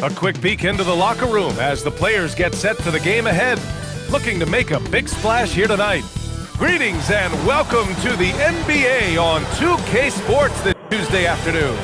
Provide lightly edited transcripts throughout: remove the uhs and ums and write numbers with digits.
A quick peek into the locker room as the players get set for the game ahead, looking to make a big splash here tonight. Greetings and welcome to the NBA on 2K Sports this Tuesday afternoon.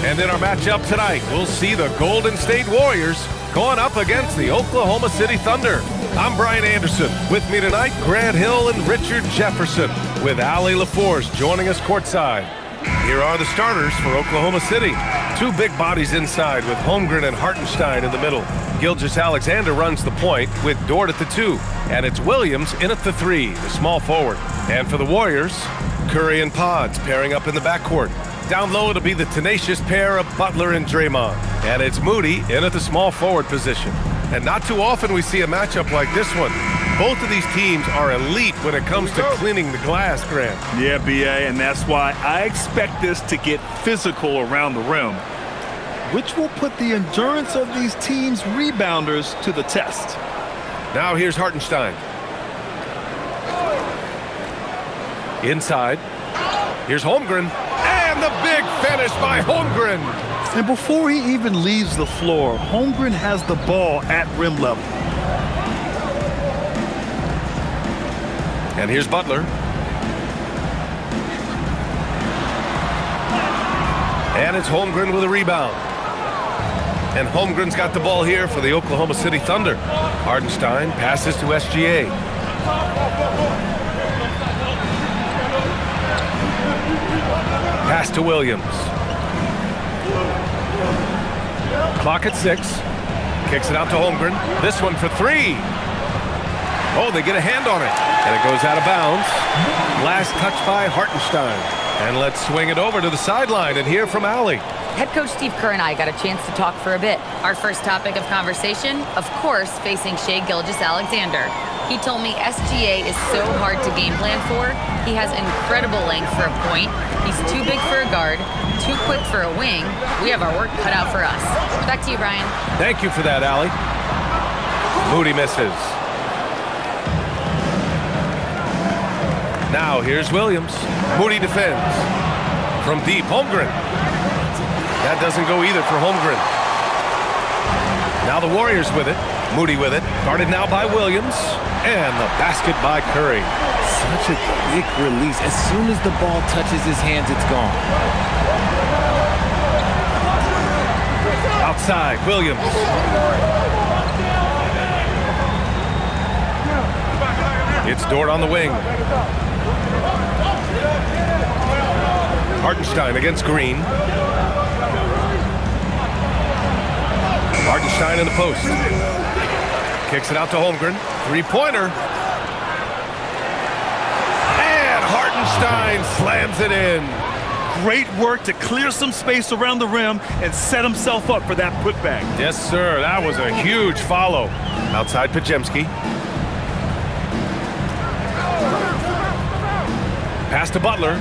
And in our matchup tonight, we'll see the Golden State Warriors going up against the Oklahoma City Thunder. I'm Brian Anderson. With me tonight, Grant Hill and Richard Jefferson, with Allie LaForce joining us courtside. Here are the starters for Oklahoma City. Two big bodies inside with Holmgren and Hartenstein in the middle. Gilgeous-Alexander runs the point with Dort at the 2. And it's Williams in at the 3, the small forward. And for the Warriors, Curry and Pods pairing up in the backcourt. Down low, it'll be the tenacious pair of Butler and Draymond. And it's Moody in at the small forward position. And not too often we see a matchup like this one. Both of these teams are elite when it comes to cleaning the glass, Grant. Yeah, B.A., and that's why I expect this to get physical around the rim, which will put the endurance of these teams' rebounders to the test. Now here's Hartenstein. Inside. Here's Holmgren. And the big finish by Holmgren. And before he even leaves the floor, Holmgren has the ball at rim level. And here's Butler. And it's Holmgren with a rebound. And Holmgren's got the ball here for the Oklahoma City Thunder. Hartenstein passes to SGA. Pass to Williams. Clock at 6. Kicks it out to Holmgren. This one for 3. Oh, they get a hand on it. And it goes out of bounds. Last touch by Hartenstein. And let's swing it over to the sideline and hear from Allie. Head coach Steve Kerr and I got a chance to talk for a bit. Our first topic of conversation, of course, facing Shai Gilgeous-Alexander. He told me SGA is so hard to game plan for. He has incredible length for a point. He's too big for a guard, too quick for a wing. We have our work cut out for us. Back to you, Brian. Thank you for that, Allie. Moody misses. Now here's Williams. Moody defends. From deep, Holmgren. That doesn't go either for Holmgren. Now the Warriors with it. Moody with it. Guarded now by Williams. And the basket by Curry. Such a quick release. As soon as the ball touches his hands, it's gone. Outside, Williams. It's Dort on the wing. Hartenstein against Green. Hartenstein in the post. Kicks it out to Holmgren. Three-pointer. And Hartenstein slams it in. Great work to clear some space around the rim and set himself up for that putback. Yes, sir. That was a huge follow. Outside Pajemski. Pass to Butler.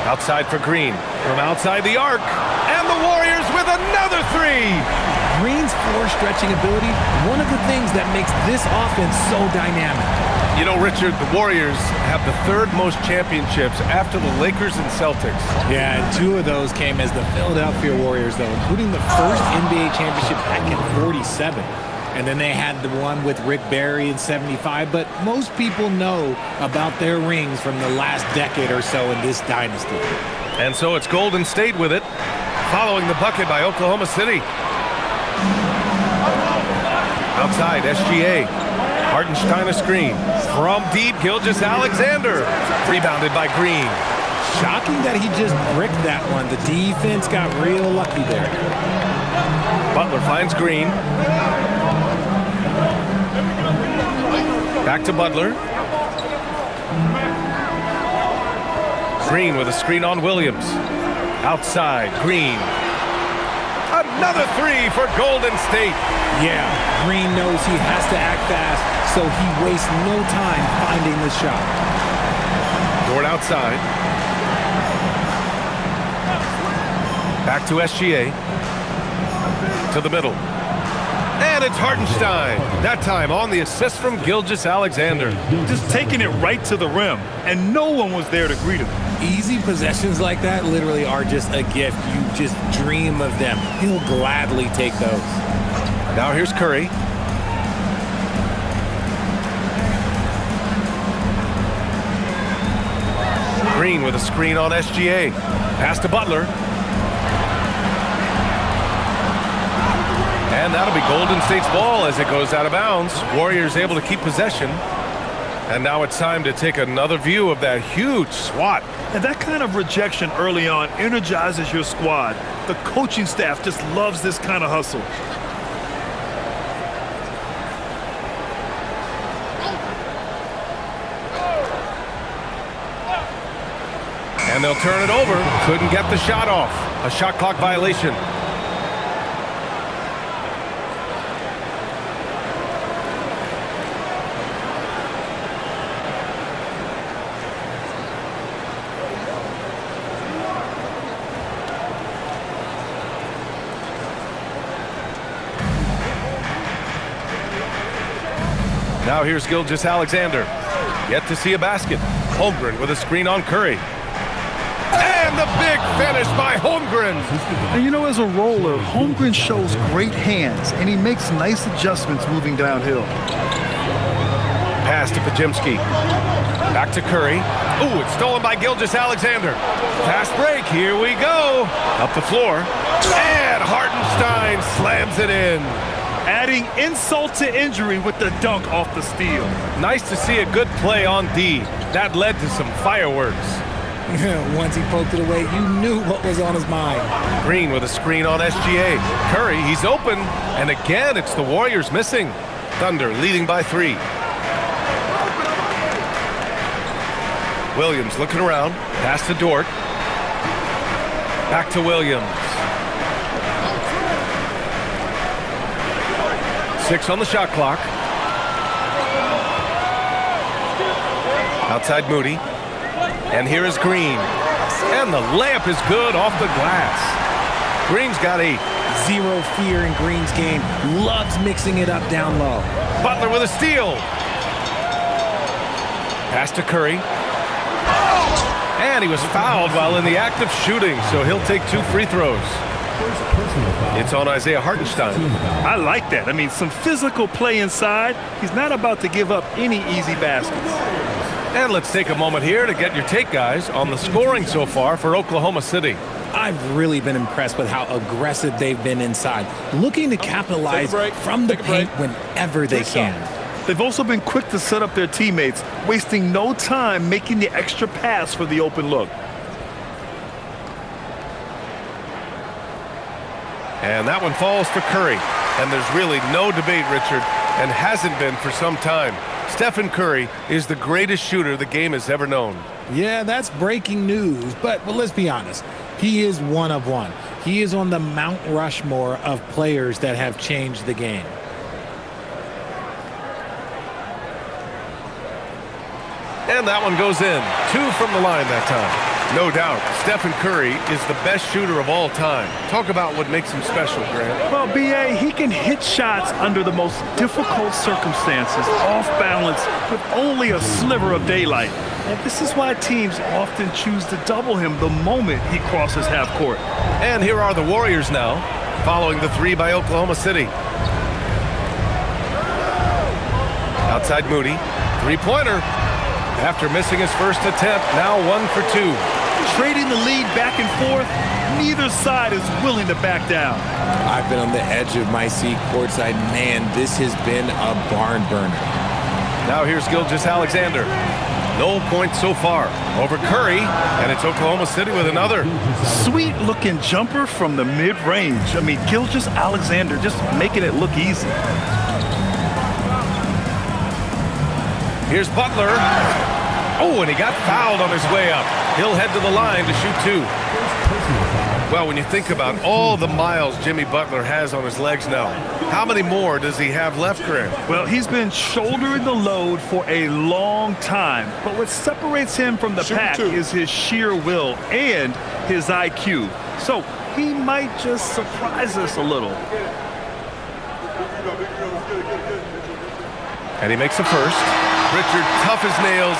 Outside for Green. From outside the arc. And the Warriors with another 3. Green's floor stretching ability, one of the things that makes this offense so dynamic. You know, Richard, the Warriors have the 3rd most championships after the Lakers and Celtics. Yeah, and 2 of those came as the Philadelphia Warriors, though, including the first NBA championship back in '47. And then they had the one with Rick Barry in '75. But most people know about their rings from the last decade or so in this dynasty. And so it's Golden State with it, following the bucket by Oklahoma City. Outside, SGA. Hartenstein a screen. From deep, Gilgeous-Alexander. Rebounded by Green. Shocking that he just bricked that one. The defense got real lucky there. Butler finds Green. Back to Butler. Green with a screen on Williams. Outside, Green. Another 3 for Golden State. Yeah, Green knows he has to act fast, so he wastes no time finding the shot. Dort outside. Back to SGA. To the middle. And it's Hartenstein. That time on the assist from Gilgeous-Alexander. Just taking it right to the rim, and no one was there to greet him. Easy possessions like that literally are just a gift. You just dream of them. He'll gladly take those. Now here's Curry. Green with a screen on SGA. Pass to Butler. And that'll be Golden State's ball as it goes out of bounds. Warriors able to keep possession. And now it's time to take another view of that huge swat. And that kind of rejection early on energizes your squad. The coaching staff just loves this kind of hustle. And they'll turn it over. Couldn't get the shot off. A shot clock violation. Now here's Gilgeous-Alexander. Yet to see a basket. Holmgren with a screen on Curry. And the big finish by Holmgren. And you know, as a roller, Holmgren shows great hands, and he makes nice adjustments moving downhill. Pass to Pajimski. Back to Curry. Ooh, it's stolen by Gilgeous-Alexander. Fast break, here we go. Up the floor. And Hartenstein slams it in. Adding insult to injury with the dunk off the steal. Nice to see a good play on D. That led to some fireworks. Once he poked it away, you knew what was on his mind. Green with a screen on SGA. Curry, he's open. And again, it's the Warriors missing. Thunder leading by 3. Williams looking around. Pass to Dort. Back to Williams. 6 on the shot clock. Outside Moody. And here is Green. And the layup is good off the glass. Green's got 8. Zero fear in Green's game. Loves mixing it up down low. Butler with a steal. Pass to Curry. And he was fouled while in the act of shooting, so he'll take 2 free throws. It's on Isaiah Hartenstein. I like that. I mean, some physical play inside. He's not about to give up any easy baskets. And let's take a moment here to get your take, guys, on the scoring so far for Oklahoma City. I've really been impressed with how aggressive they've been inside, looking to capitalize from the paint whenever they can. They've also been quick to set up their teammates, wasting no time making the extra pass for the open look. And that one falls for Curry. And there's really no debate, Richard, and hasn't been for some time. Stephen Curry is the greatest shooter the game has ever known. Yeah, that's breaking news, but let's be honest. He is one of one. He is on the Mount Rushmore of players that have changed the game. And that one goes in. 2 from the line that time. No doubt, Stephen Curry is the best shooter of all time. Talk about what makes him special, Grant. Well, B.A., he can hit shots under the most difficult circumstances, off balance, with only a sliver of daylight. And this is why teams often choose to double him the moment he crosses half court. And here are the Warriors now, following the 3 by Oklahoma City. Outside Moody, 3-pointer. After missing his first attempt, now 1 for 2. Trading the lead back and forth, neither side is willing to back down. I've been on the edge of my seat courtside. Man, this has been a barn burner. Now here's Gilgeous-Alexander. No points so far over Curry, and it's Oklahoma City with another. Sweet-looking jumper from the mid-range. I mean, Gilgeous-Alexander just making it look easy. Here's Butler. Oh, and he got fouled on his way up. He'll head to the line to shoot 2. Well, when you think about all the miles Jimmy Butler has on his legs now, how many more does he have left, Grant? Well, he's been shouldering the load for a long time. But what separates him from the pack is his sheer will and his IQ. So he might just surprise us a little. And he makes a first. Richard, tough as nails,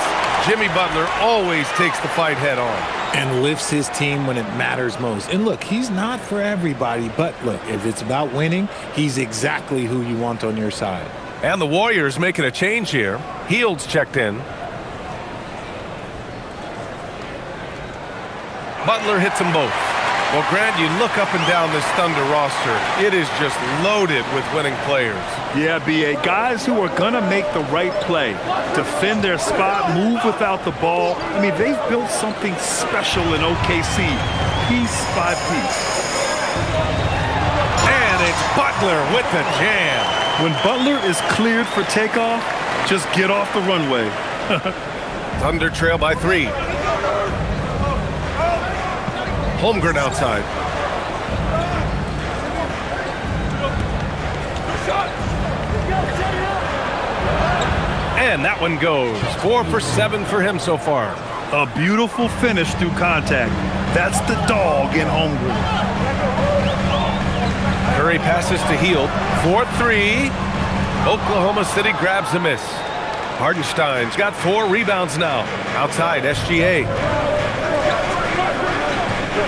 Jimmy Butler always takes the fight head on. And lifts his team when it matters most. And look, he's not for everybody, but look, if it's about winning, he's exactly who you want on your side. And the Warriors making a change here. Hield's checked in. Butler hits them both. Well, Grant, you look up and down this Thunder roster. It is just loaded with winning players. Yeah, B.A. Guys who are going to make the right play, defend their spot, move without the ball. I mean, they've built something special in OKC, piece by piece. And it's Butler with the jam. When Butler is cleared for takeoff, just get off the runway. Thunder trail by 3. Holmgren outside. And that one goes. 4 for 7 for him so far. A beautiful finish through contact. That's the dog in Holmgren. Curry passes to Hield. 4-3. Oklahoma City grabs a miss. Hardenstein's got 4 rebounds now. Outside, SGA.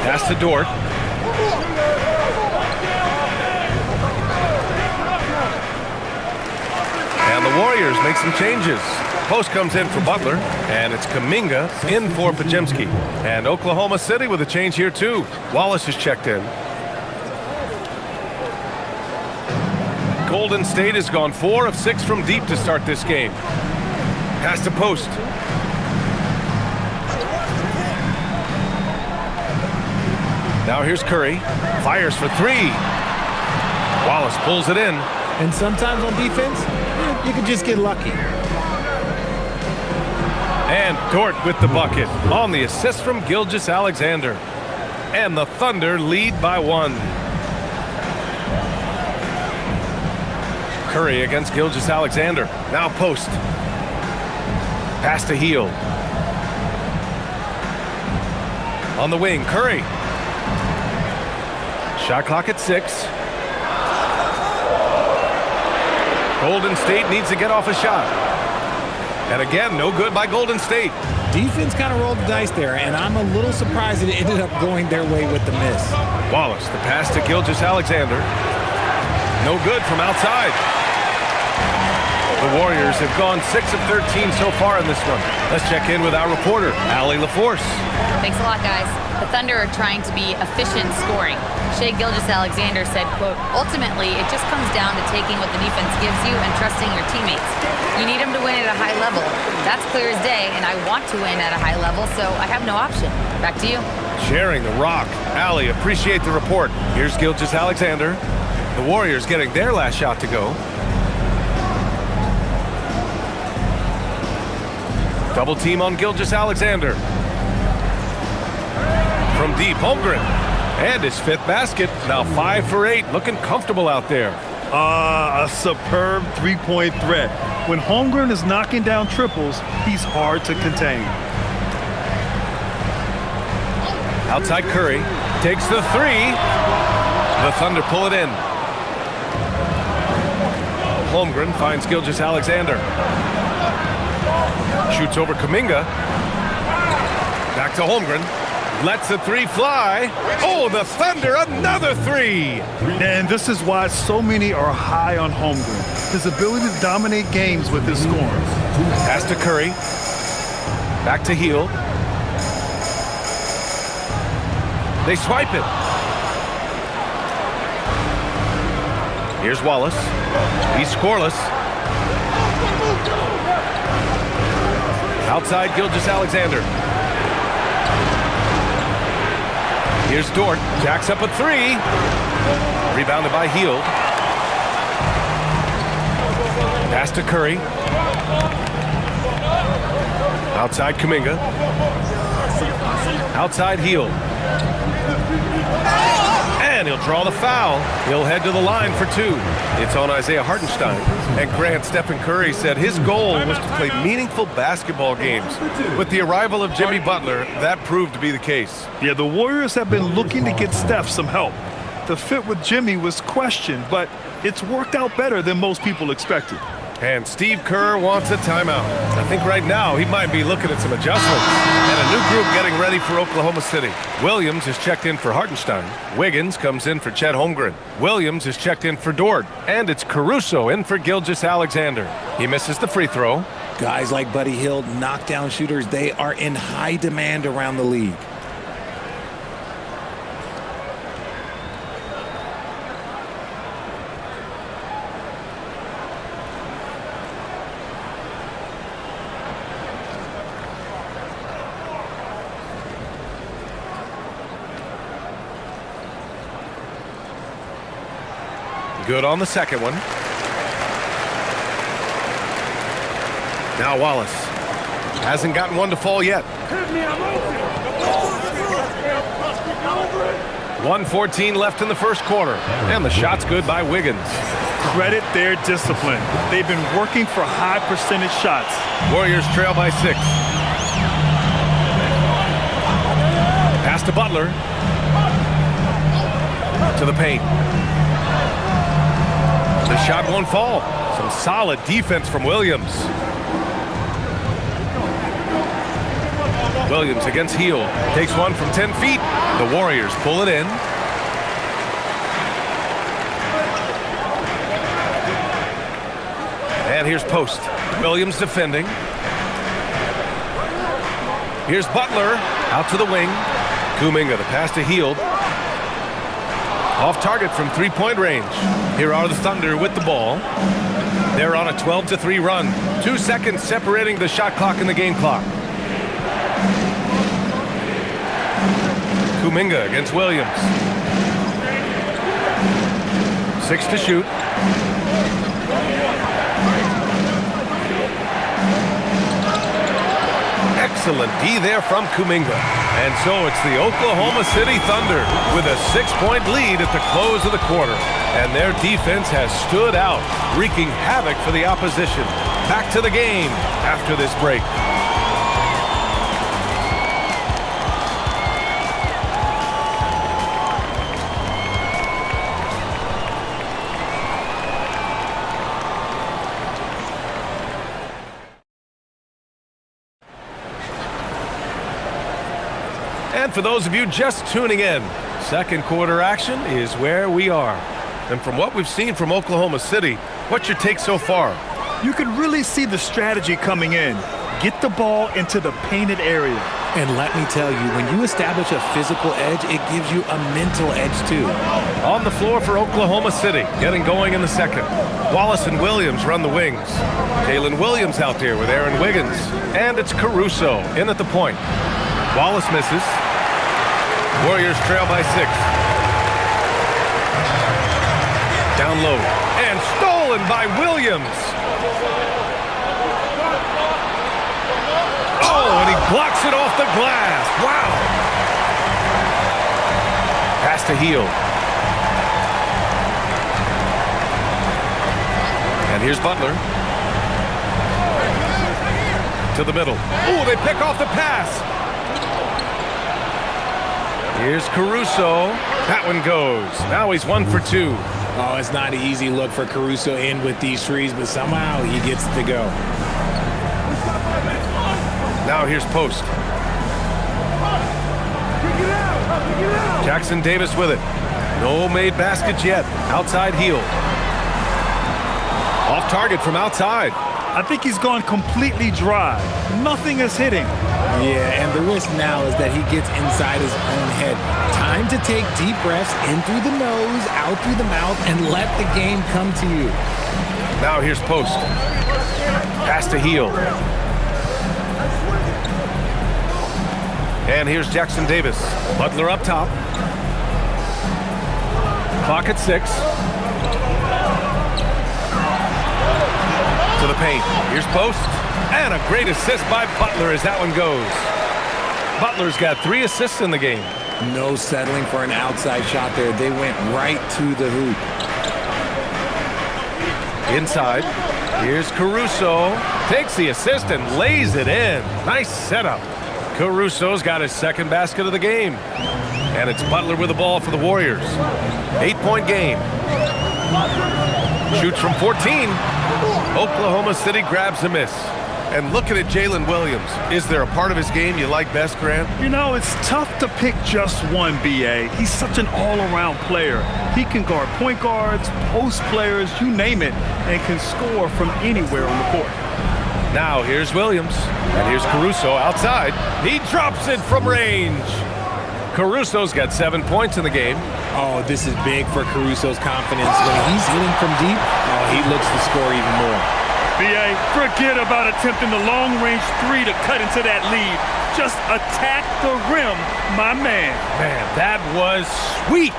Pass to Dort. And the Warriors make some changes. Post comes in for Butler, and it's Kuminga in for Podziemski. And Oklahoma City with a change here too. Wallace is checked in. Golden State has gone 4 of 6 from deep to start this game. Pass to Post. Now here's Curry. Fires for 3. Wallace pulls it in. And sometimes on defense, you can just get lucky. And Dort with the bucket on the assist from Gilgeous-Alexander. And the Thunder lead by 1. Curry against Gilgeous-Alexander. Now Post. Pass to Hield. On the wing, Curry. Shot clock at 6. Golden State needs to get off a shot. And again, no good by Golden State. Defense kind of rolled the dice there, and I'm a little surprised it ended up going their way with the miss. Wallace, the pass to Gilgeous-Alexander. No good from outside. The Warriors have gone 6 of 13 so far in this one. Let's check in with our reporter, Allie LaForce. Thanks a lot, guys. The Thunder are trying to be efficient scoring. Shai Gilgeous-Alexander said, quote, ultimately, it just comes down to taking what the defense gives you and trusting your teammates. You need them to win at a high level. That's clear as day, and I want to win at a high level, so I have no option. Back to you. Sharing the rock. Allie, appreciate the report. Here's Gilgeous-Alexander. The Warriors getting their last shot to go. Double team on Gilgeous-Alexander. From deep, Holmgren. And his 5th basket. Now 5 for 8. Looking comfortable out there. A superb three-point threat. When Holmgren is knocking down triples, he's hard to contain. Outside Curry. Takes the 3. The Thunder pull it in. Holmgren finds Gilgeous-Alexander. Shoots over Kuminga. Back to Holmgren. Lets the 3 fly. Oh, the Thunder, another 3. And this is why so many are high on Holmgren. His ability to dominate games with his scoring. Pass to Curry. Back to Hield. They swipe it. Here's Wallace. He's scoreless. Outside Gilgeous-Alexander. Here's Dort. Jacks up a 3. Rebounded by Hield. Pass to Curry. Outside Kuminga. Outside Hield. And he'll draw the foul. He'll head to the line for 2. It's on Isaiah Hartenstein. And Grant, Stephen Curry said his goal was to play meaningful basketball games. With the arrival of Jimmy Butler, that proved to be the case. Yeah, the Warriors have been looking to get Steph some help. The fit with Jimmy was questioned, but it's worked out better than most people expected. And Steve Kerr wants a timeout. I think right now he might be looking at some adjustments. And a new group getting ready for Oklahoma City. Williams is checked in for Hartenstein. Wiggins comes in for Chet Holmgren. Williams is checked in for Dort. And it's Caruso in for Gilgeous-Alexander. He misses the free throw. Guys like Buddy Hield, knockdown shooters, they are in high demand around the league. Good on the second one. Now Wallace hasn't gotten one to fall yet. 1:14 left in the first quarter. And the shot's good by Wiggins. Credit their discipline. They've been working for high percentage shots. Warriors trail by 6. Pass to Butler. To the paint. The shot won't fall. Some solid defense from Williams. Williams against Hield. Takes one from 10 feet. The Warriors pull it in. And here's Post. Williams defending. Here's Butler. Out to the wing. Kuminga, the pass to Hield. Off target from three-point range. Here are the Thunder with the ball. They're on a 12-3 run. 2 seconds separating the shot clock and the game clock. Kuminga against Williams. 6 to shoot. Excellent D there from Kuminga. And so it's the Oklahoma City Thunder with a 6-point lead at the close of the quarter. And their defense has stood out, wreaking havoc for the opposition. Back to the game after this break. And for those of you just tuning in, second quarter action is where we are. And from what we've seen from Oklahoma City, what's your take so far? You can really see the strategy coming in. Get the ball into the painted area. And let me tell you, when you establish a physical edge, it gives you a mental edge too. On the floor for Oklahoma City, getting going in the second. Wallace and Williams run the wings. Jalen Williams out there with Aaron Wiggins. And it's Caruso in at the point. Wallace misses. Warriors trail by 6. Down low. And stolen by Williams. Oh, and he blocks it off the glass. Wow. Pass to Hield. And here's Butler. To the middle. Oh, they pick off the pass. Here's Caruso. That one goes. Now he's 1 for 2. Oh, it's not an easy look for Caruso in with these threes, but somehow he gets to go. Now here's Post. Jackson Davis with it. No made baskets yet. Outside Hield. Off target from outside. I think he's gone completely dry. Nothing is hitting. Yeah, and the risk now is that he gets inside his own head. Time to take deep breaths in through the nose, out through the mouth, and let the game come to you. Now here's Post. Pass to Hield. And here's Jackson Davis. Butler up top. Clock at 6. To the paint. Here's Post. And a great assist by Butler as that one goes. Butler's got 3 assists in the game. No settling for an outside shot there. They went right to the hoop. Inside. Here's Caruso. Takes the assist and lays it in. Nice setup. Caruso's got his second basket of the game. And it's Butler with the ball for the Warriors. 8-point game. Shoots from 14. Oklahoma City grabs a miss. And looking at Jalen Williams, is there a part of his game you like best, Grant? You know, it's tough to pick just one, B.A. He's such an all-around player. He can guard point guards, post players, you name it, and can score from anywhere on the court. Now here's Williams, and here's Caruso outside. He drops it from range. Caruso's got 7 points in the game. Oh, this is big for Caruso's confidence. When he's hitting from deep, he looks to score even more. B.A., forget about attempting the long-range three to cut into that lead. Just attack the rim, my man. Man, that was sweet.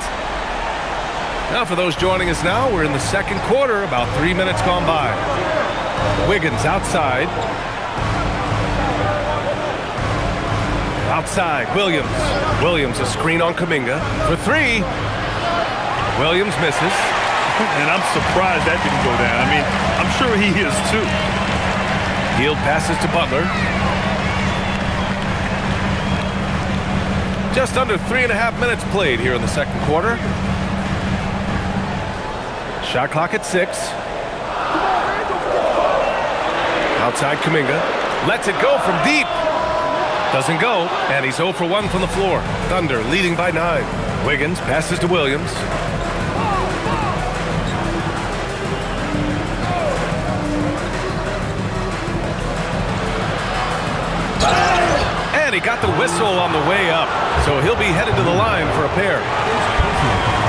Now for those joining us now, we're in the second quarter, about 3 minutes gone by. Wiggins outside. Outside, Williams. Williams a screen on Kuminga for three. Williams misses. And I'm surprised that didn't go down. I mean, I'm sure he is too. Hield passes to Butler. Just under 3.5 minutes played here in the second quarter. Shot clock at 6. Outside Kuminga. Lets it go from deep. Doesn't go, and he's 0 for 1 from the floor. Thunder leading by 9. Wiggins passes to Williams. And he got the whistle on the way up, so he'll be headed to the line for a pair.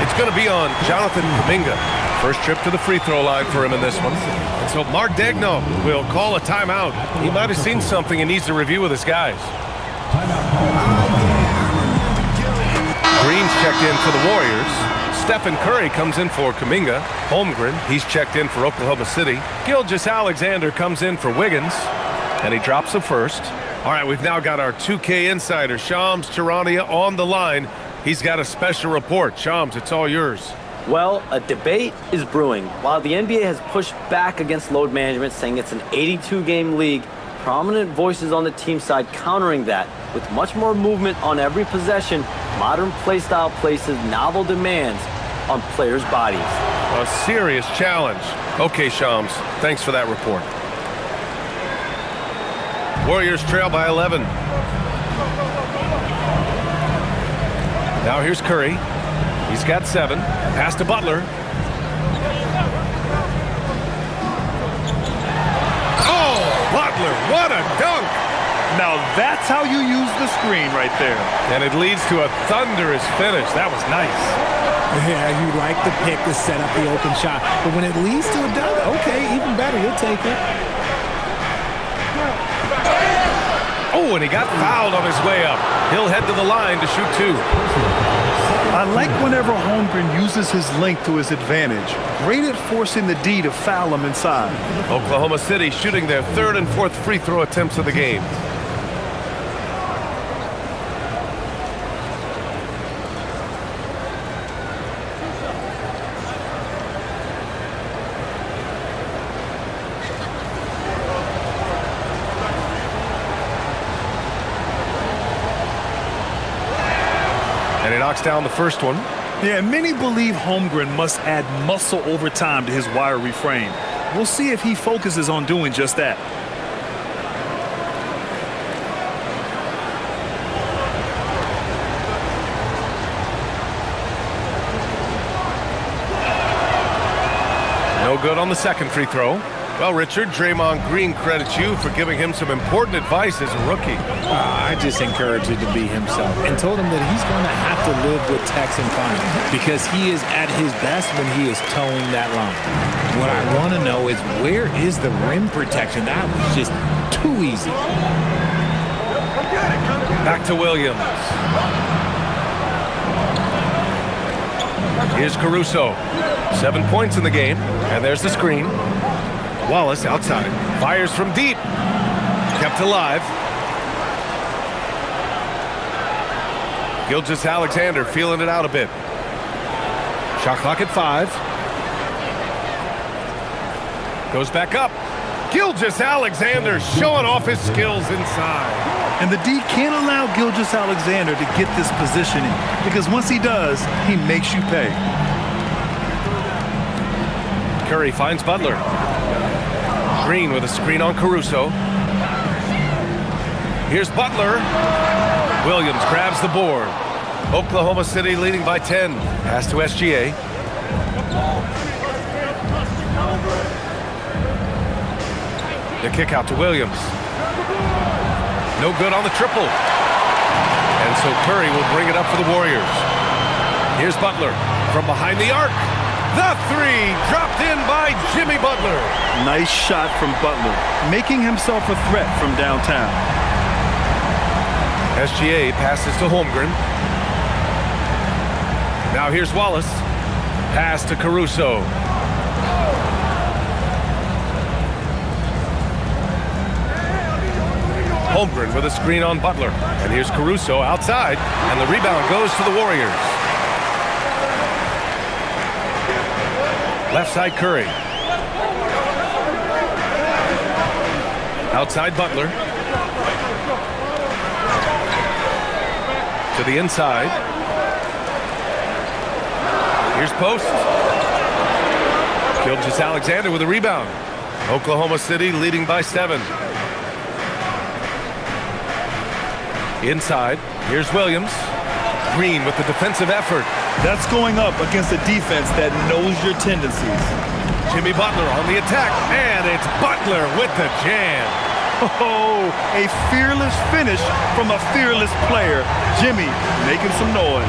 It's going to be on Jonathan Kuminga. First trip to the free throw line for him in this one. And so Mark Daigneault will call a timeout. He might have seen something and needs to review with his guys. Green's checked in for the Warriors. Stephen Curry comes in for Kuminga. Holmgren, he's checked in for Oklahoma City. Gilgeous-Alexander comes in for Wiggins, and he drops the first. All right, we've now got our 2K insider, Shams Charania, on the line. He's got a special report. Shams, it's all yours. Well, a debate is brewing. While the NBA has pushed back against load management, saying it's an 82-game league, prominent voices on the team side countering that. With much more movement on every possession, modern play style places novel demands on players' bodies. A serious challenge. Okay, Shams, thanks for that report. Warriors trail by 11. Now here's Curry. He's got 7. Pass to Butler. Oh, Butler, what a dunk! Now that's how you use the screen right there. And it leads to a thunderous finish. That was nice. Yeah, you like the pick to set up the open shot. But when it leads to a dunk, okay, even better, you'll take it. Oh, and he got fouled on his way up. He'll head to the line to shoot 2. I like whenever Holmgren uses his length to his advantage. Great at forcing the D to foul him inside. Oklahoma City shooting their 3rd and 4th free throw attempts of the game. And he knocks down the first one. Yeah, many believe Holmgren must add muscle over time to his wiry frame. We'll see if he focuses on doing just that. No good on the second free throw. Well, Richard, Draymond Green credits you for giving him some important advice as a rookie. I just encouraged him to be himself and told him that he's going to have to live with Tex and Fine because he is at his best when he is towing that line. What I want to know is where is the rim protection? That was just too easy. Back to Williams. Here's Caruso. 7 points in the game, and there's the screen. Wallace outside. Fires from deep. Kept alive. Gilgeous-Alexander feeling it out a bit. Shot clock at 5. Goes back up. Gilgeous-Alexander showing off his skills inside. And the D can't allow Gilgeous-Alexander to get this positioning because once he does, he makes you pay. Curry finds Butler. Green with a screen on Caruso. Here's Butler. Williams grabs the board. Oklahoma City leading by 10. Pass to SGA. The kick out to Williams. No good on the triple. And so Curry will bring it up for the Warriors. Here's Butler from behind the arc. The three dropped in by Jimmy Butler. Nice shot from Butler, making himself a threat from downtown. SGA passes to Holmgren. Now here's Wallace. Pass to Caruso. Holmgren with a screen on Butler. And here's Caruso outside. And the rebound goes to the Warriors. Left side Curry. Outside Butler. To the inside. Here's Post. Gilgeous-Alexander with a rebound. Oklahoma City leading by 7. Inside. Here's Williams. Green with the defensive effort. That's going up against a defense that knows your tendencies. Jimmy Butler on the attack. And it's Butler with the jam. Oh, a fearless finish from a fearless player. Jimmy making some noise.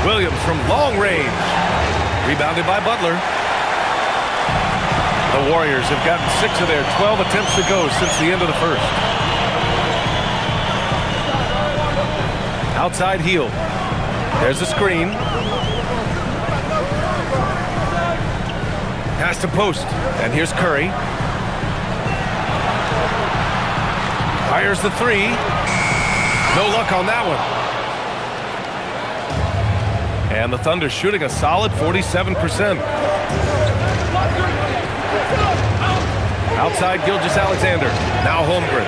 Williams from long range. Rebounded by Butler. The Warriors have gotten 6 of their 12 attempts to go since the end of the first. Outside heel. There's a screen. Pass to Post. And here's Curry. Fires the three. No luck on that one. And the Thunder shooting a solid 47%. Outside Gilgeous-Alexander. Now Holmgren.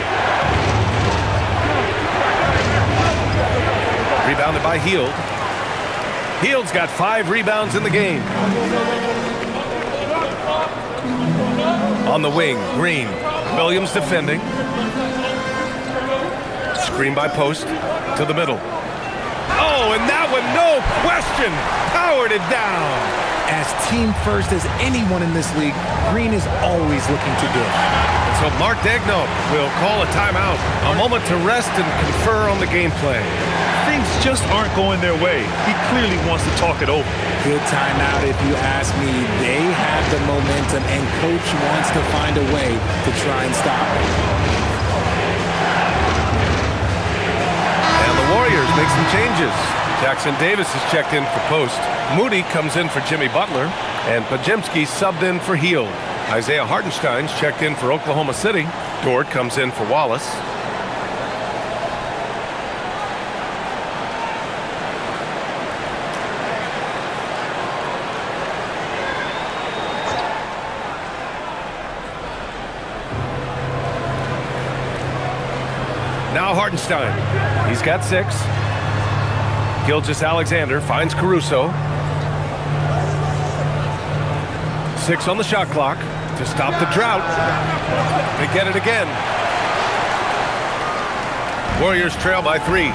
Rebounded by Hield. Hield's got 5 rebounds in the game. On the wing, Green. Williams defending. Screen by Post to the middle. Oh, and that one, no question, powered it down. As team first as anyone in this league, Green is always looking to give. And so Mark Daigneault will call a timeout. A moment to rest and confer on the game plan. Things just aren't going their way. He clearly wants to talk it over. Good timeout if you ask me. They have the momentum and coach wants to find a way to try and stop it. And the Warriors make some changes. Jackson Davis is checked in for Post. Moody comes in for Jimmy Butler. And Podziemski subbed in for Hield. Isaiah Hartenstein's checked in for Oklahoma City. Dort comes in for Wallace. Now Hartenstein. He's got 6. Gilgeous-Alexander finds Caruso. 6 on the shot clock to stop the drought. They get it again. Warriors trail by 3.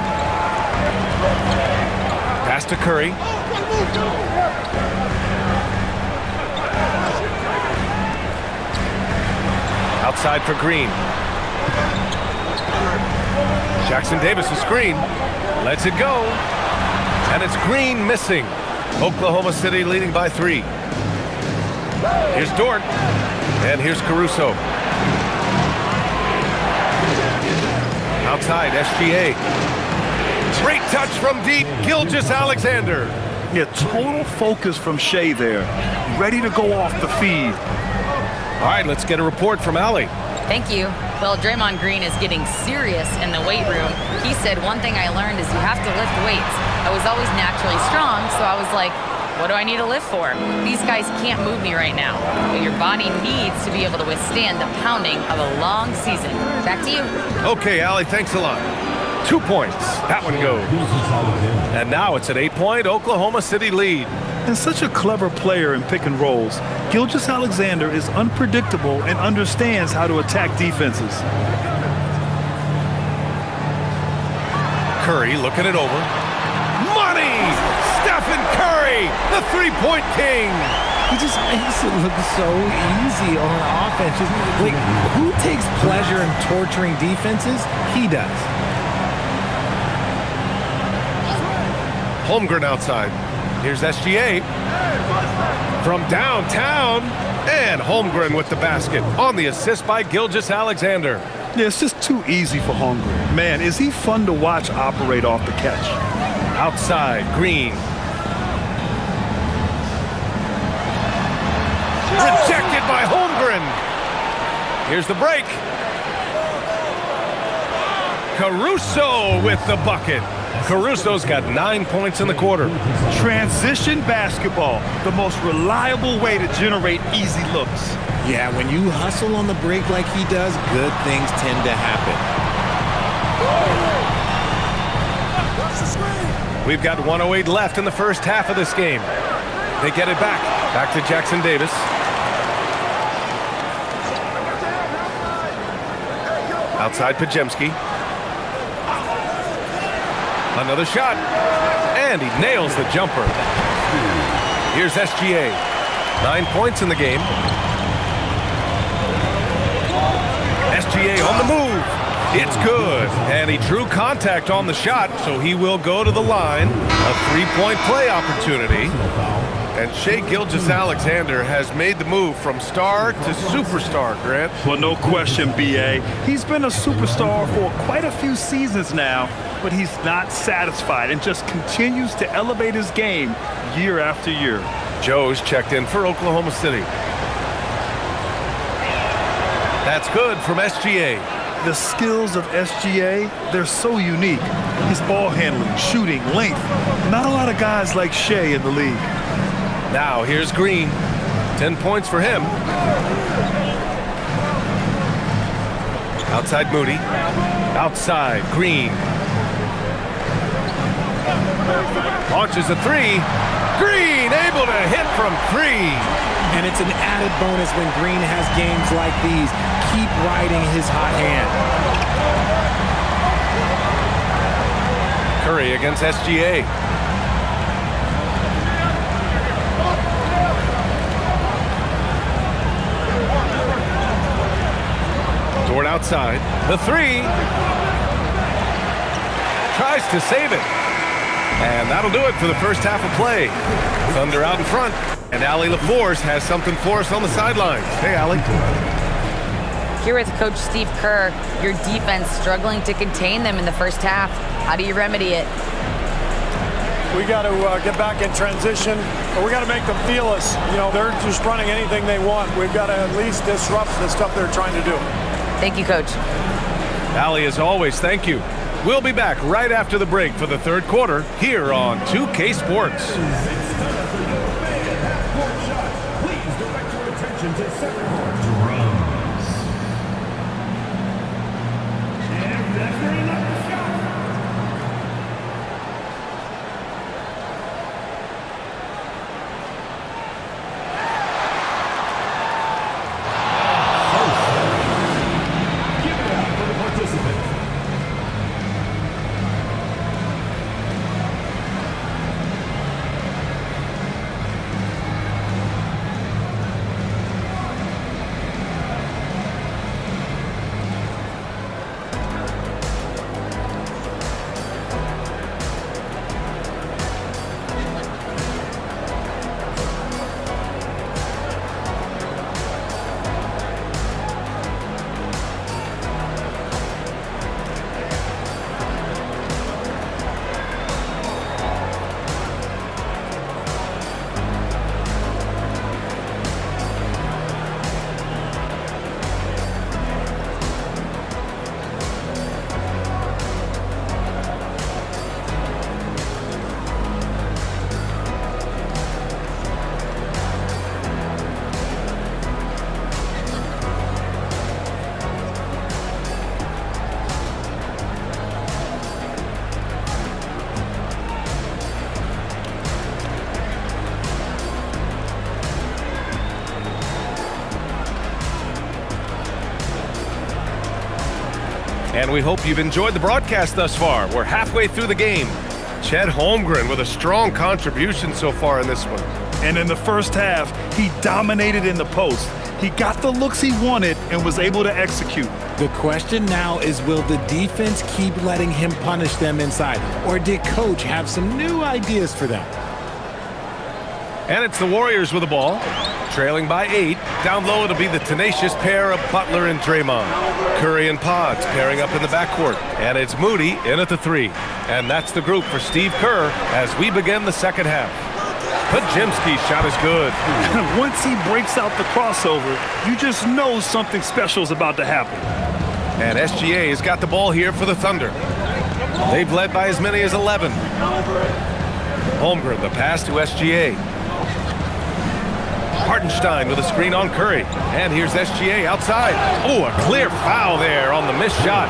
Pass to Curry. Outside for Green. Jackson Davis a screen. Lets it go. And it's Green missing. Oklahoma City leading by 3. Here's Dort. And here's Caruso. Outside, SGA. Great touch from deep, Gilgeous-Alexander. Yeah, total focus from Shea there. Ready to go off the feed. All right, let's get a report from Allie. Thank you. Well, Draymond Green is getting serious in the weight room. He said, one thing I learned is you have to lift weights. I was always naturally strong, so I was like, what do I need to lift for? These guys can't move me right now. But your body needs to be able to withstand the pounding of a long season. Back to you. Okay, Allie, thanks a lot. 2 points. That one goes. And now it's an 8-point Oklahoma City lead. And such a clever player in pick and rolls, Gilgeous-Alexander is unpredictable and understands how to attack defenses. Curry looking it over. Money! Stephen Curry, the three-point king. He just makes it look so easy on offense. Like, who takes pleasure in torturing defenses? He does. Holmgren outside. Here's SGA. From downtown. And Holmgren with the basket on the assist by Gilgeous-Alexander. Yeah, it's just too easy for Holmgren. Man, is he fun to watch operate off the catch. Outside, Green. Rejected by Holmgren. Here's the break. Caruso with the bucket. Caruso's got 9 points in the quarter. Transition basketball, the most reliable way to generate easy looks. Yeah, when you hustle on the break like he does, good things tend to happen. We've got 1:08 left in the first half of this game. They get it back. Back to Jackson Davis. Outside Pajemski. Another shot. And he nails the jumper. Here's SGA. 9 points in the game. SGA on the move. It's good. And he drew contact on the shot, so he will go to the line. A three-point play opportunity. And Shai Gilgeous-Alexander has made the move from star to superstar, Grant. Well, no question, B.A. He's been a superstar for quite a few seasons now, but he's not satisfied and just continues to elevate his game year after year. Joe's checked in for Oklahoma City. That's good from SGA. The skills of SGA, they're so unique. His ball handling, shooting, length. Not a lot of guys like Shai in the league. Now here's Green. 10 points for him. Outside Moody. Outside Green. Launches a three. Green able to hit from three. And it's an added bonus when Green has games like these. Keep riding his hot hand. Curry against SGA. Dort outside. The three. Tries to save it. And that'll do it for the first half of play. Thunder out in front. And Allie LaForce has something for us on the sidelines. Hey, Allie. Here with Coach Steve Kerr, your defense struggling to contain them in the first half. How do you remedy it? We got to get back in transition, but we got to make them feel us. You know, they're just running anything they want. We've got to at least disrupt the stuff they're trying to do. Thank you, Coach. Allie, as always, thank you. We'll be back right after the break for the third quarter here on 2K Sports. Please direct your attention to second court drums. And that's where he left the shot. Give it up for the participant. And we hope you've enjoyed the broadcast thus far. We're halfway through the game. Chet Holmgren with a strong contribution so far in this one. And in the first half, he dominated in the post. He got the looks he wanted and was able to execute. The question now is, will the defense keep letting him punish them inside? Or did Coach have some new ideas for them? And it's the Warriors with the ball, trailing by 8. Down low, it'll be the tenacious pair of Butler and Draymond. Curry and Pods pairing up in the backcourt. And it's Moody in at the 3. And that's the group for Steve Kerr as we begin the second half. Podziemski's shot is good. Once he breaks out the crossover, you just know something special is about to happen. And SGA has got the ball here for the Thunder. They've led by as many as 11. Holmgren, the pass to SGA. Hartenstein with a screen on Curry. And here's SGA outside. Oh, a clear foul there on the missed shot.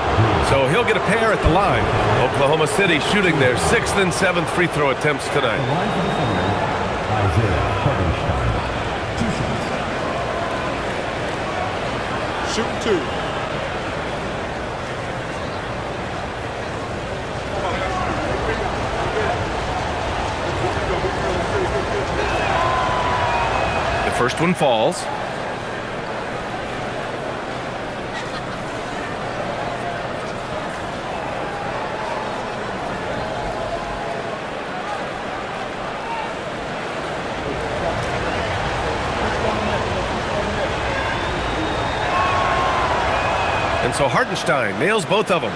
So he'll get a pair at the line. Oklahoma City shooting their 6th and 7th free throw attempts tonight. Shooting 2. First one falls. And so Hartenstein nails both of them.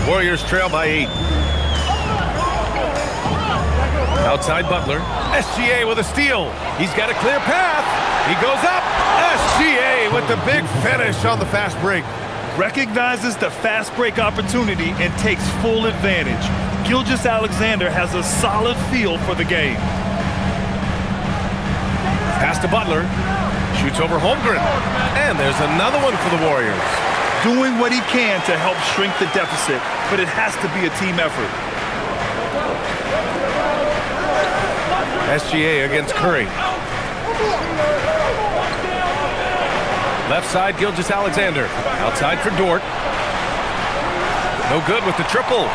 Warriors trail by 8. Outside Butler. SGA with a steal. He's got a clear path. He goes up. SGA with the big finish on the fast break. Recognizes the fast break opportunity and takes full advantage. Gilgeous-Alexander has a solid feel for the game. Pass to Butler. Shoots over Holmgren. And there's another one for the Warriors. Doing what he can to help shrink the deficit, but it has to be a team effort. SGA against Curry. Left side, Gilgeous-Alexander. Outside for Dort. No good with the triple.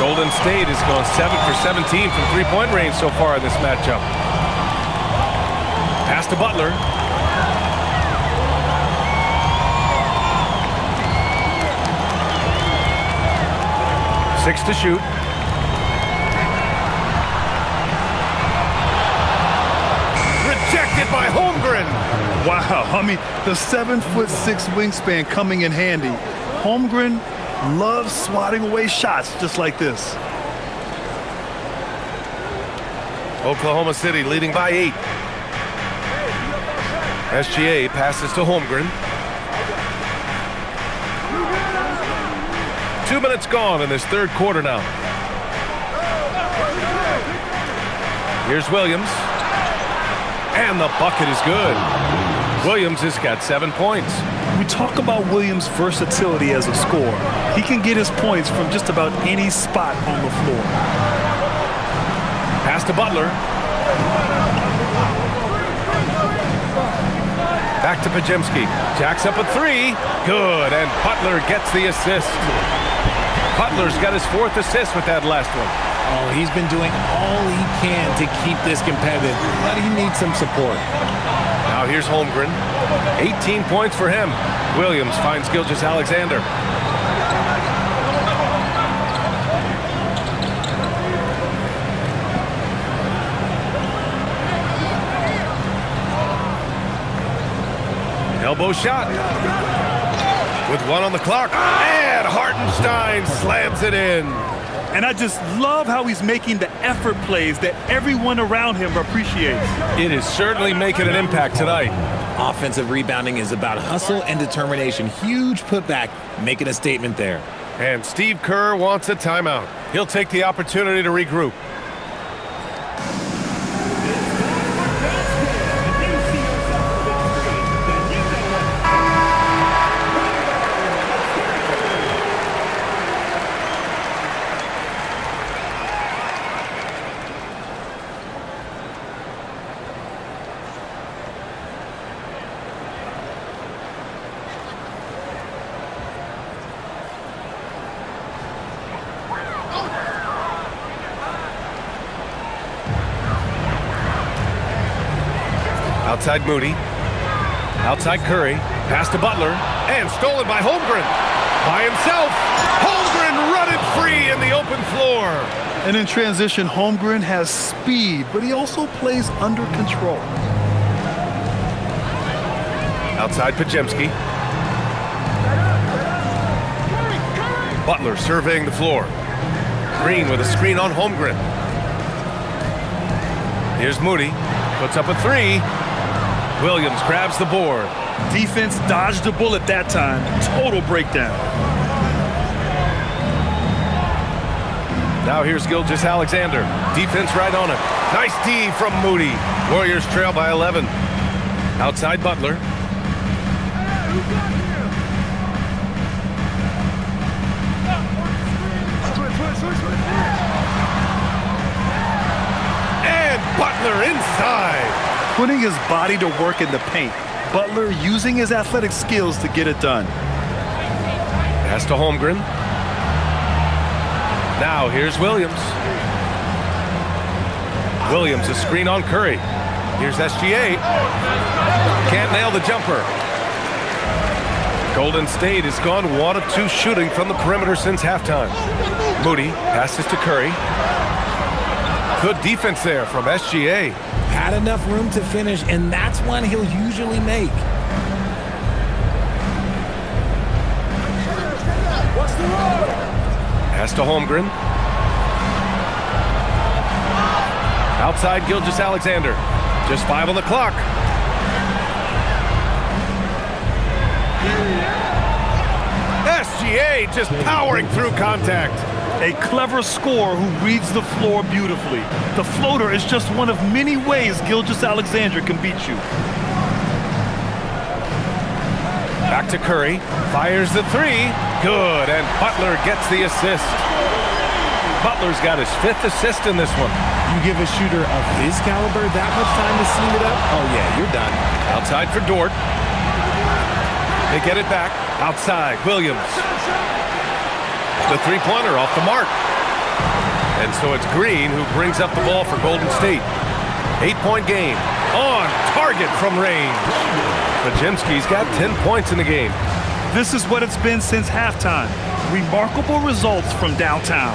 Golden State has gone 7 for 17 from three-point range so far in this matchup. Pass to Butler. Six to shoot. Rejected by Holmgren. Wow, I mean, the 7'6" wingspan coming in handy. Holmgren loves swatting away shots just like this. Oklahoma City leading by 8. SGA passes to Holmgren. 2 minutes gone in this third quarter now. Here's Williams. And the bucket is good. Williams has got 7 points. We talk about Williams' versatility as a scorer. He can get his points from just about any spot on the floor. Pass to Butler. Back to Podziemski. Jacks up a 3. Good, and Butler gets the assist. Butler's got his 4th assist with that last one. Oh, he's been doing all he can to keep this competitive, but he needs some support. Now here's Holmgren. 18 points for him. Williams finds Gilgeous-Alexander. Elbow shot. With 1 on the clock. And Hartenstein slams it in. And I just love how he's making the effort plays that everyone around him appreciates. It is certainly making an impact tonight. Offensive rebounding is about hustle and determination. Huge putback, making a statement there. And Steve Kerr wants a timeout. He'll take the opportunity to regroup. Outside Moody. Outside Curry. Pass to Butler. And stolen by Holmgren. By himself. Holmgren running free in the open floor. And in transition, Holmgren has speed, but he also plays under control. Outside Pajemski. Butler surveying the floor. Green with a screen on Holmgren. Here's Moody. Puts up a three. Williams grabs the board. Defense dodged a bullet that time. Total breakdown. Now here's Gilgeous-Alexander. Defense right on him. Nice D from Moody. Warriors trail by 11. Outside Butler. And Butler inside. Putting his body to work in the paint. Butler using his athletic skills to get it done. Pass to Holmgren. Now here's Williams. Williams, a screen on Curry. Here's SGA. Can't nail the jumper. Golden State has gone 1 of 2 shooting from the perimeter since halftime. Moody passes to Curry. Good defense there from SGA. Had enough room to finish, and that's one he'll usually make. Pass to Holmgren. Outside Gilgeous-Alexander. Just 5 on the clock. SGA just powering through contact. A clever scorer who reads the floor beautifully. The floater is just one of many ways Gilgeous-Alexander can beat you. Back to Curry. Fires the three. Good. And Butler gets the assist. Butler's got his 5th assist in this one. You give a shooter of his caliber that much time to steam it up? Oh, yeah, you're done. Outside for Dort. They get it back. Outside, Williams. The three-pointer off the mark. And so it's Green who brings up the ball for Golden State. 8-point game. On target from range. Pajemski's got 10 points in the game. This is what it's been since halftime. Remarkable results from downtown.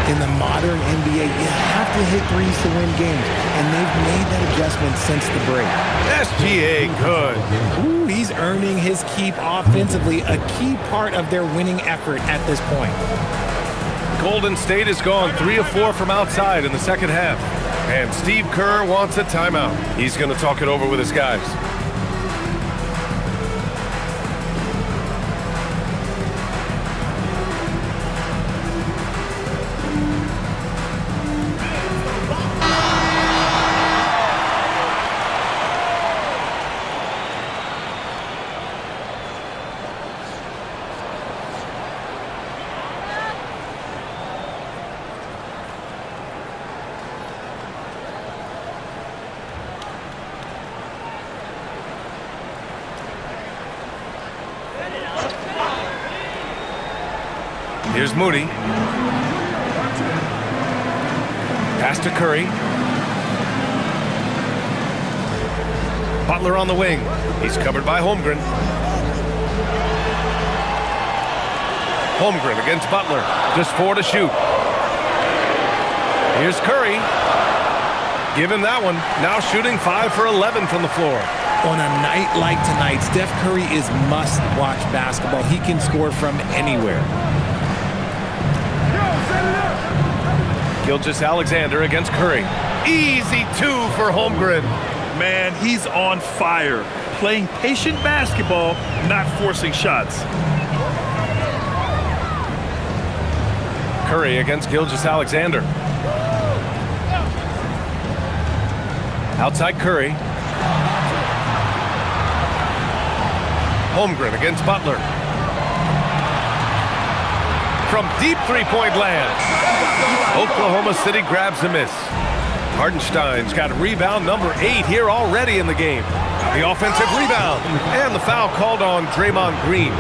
In the modern NBA, you have to hit threes to win games, and they've made that adjustment since the break. SGA good. Ooh, he's earning his keep offensively, a key part of their winning effort at this point. Golden State has gone 3 of 4 from outside in the second half. And Steve Kerr wants a timeout. He's going to talk it over with his guys. Here's Moody. Pass to Curry. Butler on the wing. He's covered by Holmgren. Holmgren against Butler. Just 4 to shoot. Here's Curry. Give him that one. Now shooting 5 for 11 from the floor. On a night like tonight, Steph Curry is must-watch basketball. He can score from anywhere. Gilgeous-Alexander against Curry. Easy 2 for Holmgren. Man, he's on fire. Playing patient basketball, not forcing shots. Curry against Gilgeous-Alexander. Outside Curry. Holmgren against Butler. From deep three-point land. Oklahoma City grabs a miss. Hartenstein's got rebound number 8 here already in the game. The offensive rebound. And the foul called on Draymond Green.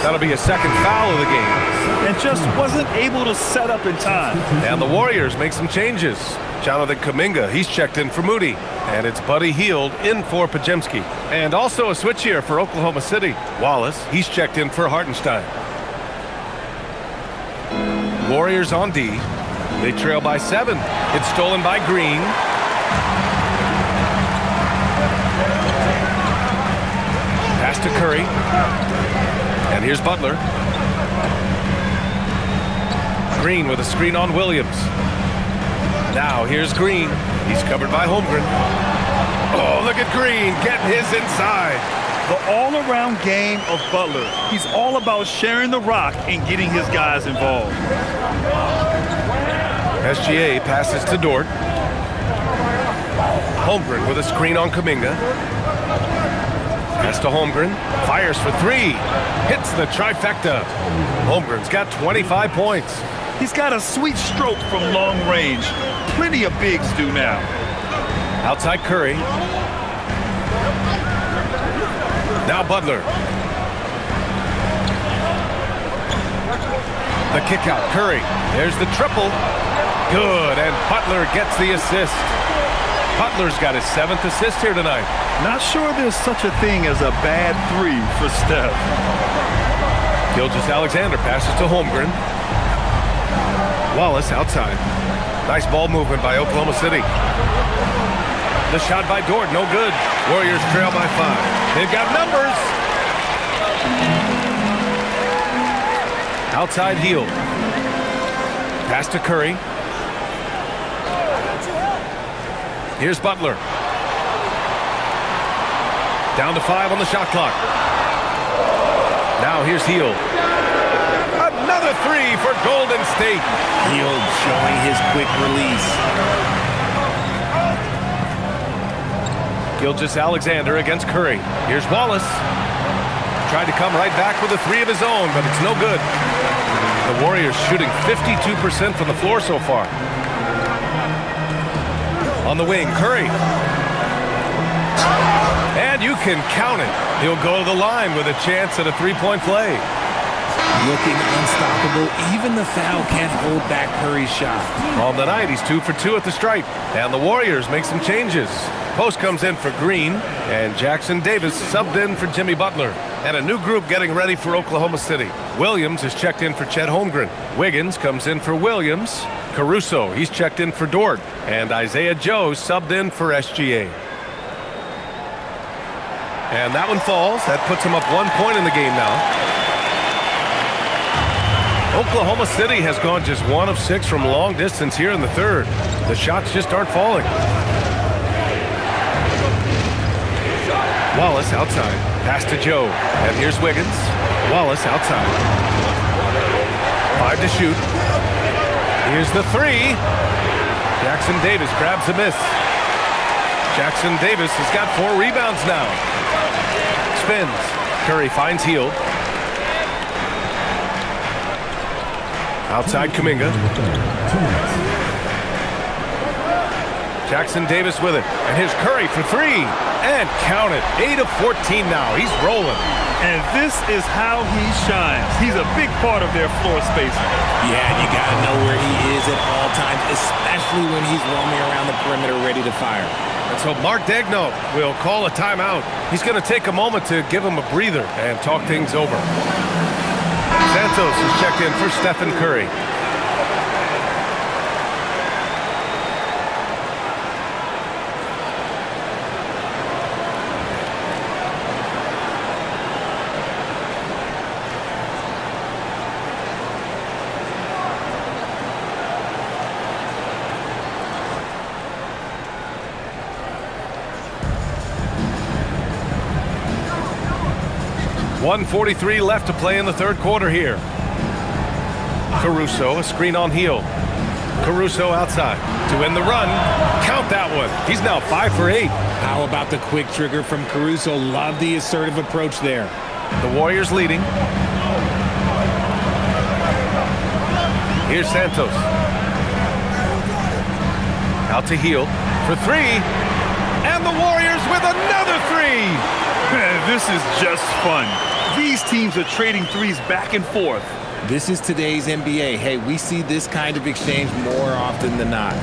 That'll be a second foul of the game. and just wasn't able to set up in time. And the Warriors make some changes. Jonathan Kuminga, he's checked in for Moody. And it's Buddy Hield in for Pajemski. And also a switch here for Oklahoma City. Wallace, he's checked in for Hartenstein. Warriors on D. They trail by 7. It's stolen by Green. Pass to Curry. And here's Butler. Green with a screen on Williams. Now here's Green. He's covered by Holmgren. Oh, look at Green getting his inside. The all-around game of Butler. He's all about sharing the rock and getting his guys involved. SGA passes to Dort. Holmgren with a screen on Kuminga. Pass to Holmgren. Fires for 3. Hits the trifecta. Holmgren's got 25 points. He's got a sweet stroke from long range. Plenty of bigs do now. Outside Curry. Now Butler. The kick out. Curry. There's the triple. Good. And Butler gets the assist. Butler's got his 7th assist here tonight. Not sure there's such a thing as a bad 3 for Steph. Gilgeous-Alexander passes to Holmgren. Wallace outside. Nice ball movement by Oklahoma City. The shot by Dort, no good. Warriors trail by 5. They've got numbers. Outside Hield. Pass to Curry. Here's Butler. Down to 5 on the shot clock. Now here's Hield. Another 3 for Golden State. Hield showing his quick release. Gilgeous-Alexander against Curry. Here's Wallace. Tried to come right back with a 3 of his own, but it's no good. The Warriors shooting 52% from the floor so far. On the wing, Curry. And you can count it. He'll go to the line with a chance at a 3-point play. Looking unstoppable. Even the foul can't hold back Curry's shot. On the night, he's 2 for 2 at the stripe. And the Warriors make some changes. Post comes in for Green, and Jackson Davis subbed in for Jimmy Butler. And a new group getting ready for Oklahoma City. Williams is checked in for Chet Holmgren. Wiggins comes in for Williams. Caruso, he's checked in for Dort. And Isaiah Joe subbed in for SGA. And that one falls. That puts him up 1 point in the game now. Oklahoma City has gone just 1 of 6 from long distance here in the 3rd. The shots just aren't falling. Wallace outside. Pass to Joe. And here's Wiggins. Wallace outside. 5 to shoot. Here's the 3. Jackson Davis grabs a miss. Jackson Davis has got 4 rebounds now. Spins. Curry finds Hield. Outside Kuminga. Jackson Davis with it. And here's Curry for 3. And count it. 8 of 14 now. He's rolling. And this is how he shines. He's a big part of their floor spacing. Yeah, and you got to know where he is at all times, especially when he's roaming around the perimeter ready to fire. And so Mark Daigneault will call a timeout. He's going to take a moment to give him a breather and talk things over. Santos is checked in for Stephen Curry. .143 left to play in the 3rd quarter here. Caruso, a screen on Hield. Caruso outside to end the run. Count that one. He's now 5 for 8. How about the quick trigger from Caruso? Love the assertive approach there. The Warriors leading. Here's Santos. Out to Hield for 3. And the Warriors with another 3. Man, this is just fun. These teams are trading threes back and forth. This is today's NBA. Hey, we see this kind of exchange more often than not.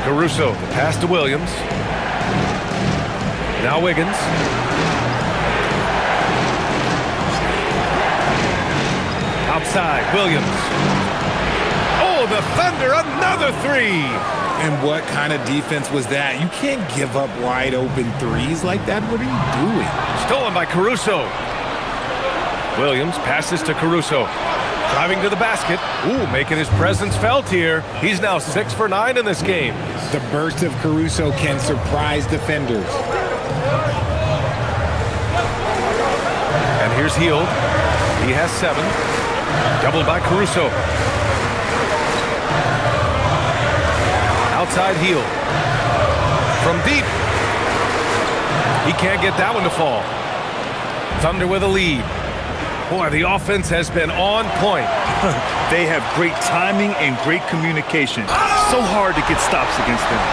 Caruso, the pass to Williams. Now Wiggins. Outside, Williams. Oh, the Thunder, another three. And what kind of defense was that? You can't give up wide open threes like that. What are you doing? Stolen by Caruso. Williams passes to Caruso. Driving to the basket. Ooh, making his presence felt here. He's now 6 for 9 in this game. The burst of Caruso can surprise defenders. And here's Hield. He has 7. Doubled by Caruso. Outside Hield. From deep. He can't get that one to fall. Thunder with a lead. Boy, the offense has been on point. They have great timing and great communication. So hard to get stops against them.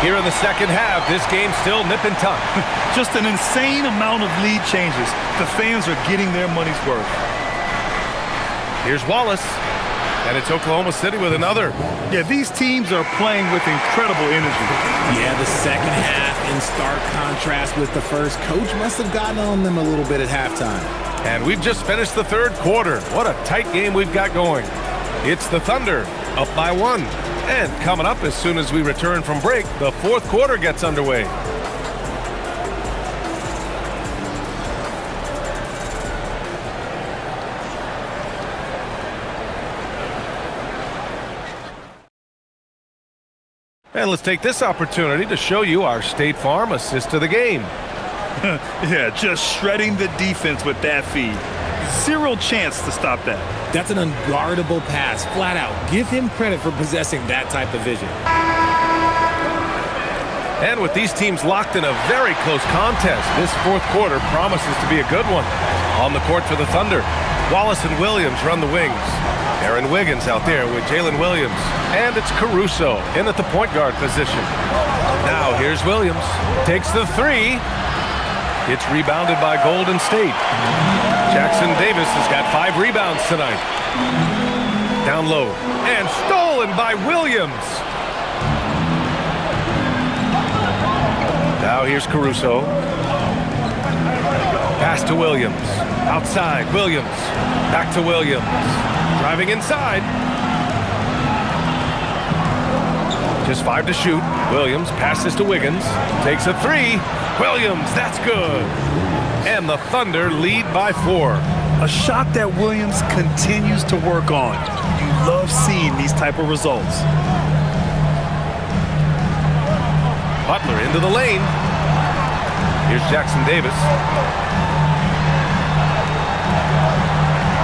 Here in the second half, this game's still nip and tuck. Just an insane amount of lead changes. The fans are getting their money's worth. Here's Wallace, and it's Oklahoma City with another. Yeah, these teams are playing with incredible energy. Yeah, the second half in stark contrast with the first. Coach must have gotten on them a little bit at halftime. And we've just finished the third quarter. What a tight game we've got going. It's the Thunder up by 1. And coming up as soon as we return from break, the fourth quarter gets underway. And let's take this opportunity to show you our State Farm assist to the game. Yeah, just shredding the defense with that feed. Zero chance to stop that. That's an unguardable pass, flat out. Give him credit for possessing that type of vision. And with these teams locked in a very close contest, this fourth quarter promises to be a good one. On the court for the Thunder, Wallace and Williams run the wings. Aaron Wiggins out there with Jalen Williams. And it's Caruso in at the point guard position. Now here's Williams. Takes the 3. It's rebounded by Golden State. Jackson Davis has got 5 rebounds tonight. Down low. And stolen by Williams. Now here's Caruso. Pass to Williams. Outside, Williams. Back to Williams. Driving inside. Just 5 to shoot. Williams passes to Wiggins. Takes a 3. Williams, that's good. And the Thunder lead by 4. A shot that Williams continues to work on. You love seeing these type of results. Butler into the lane. Here's Jackson Davis.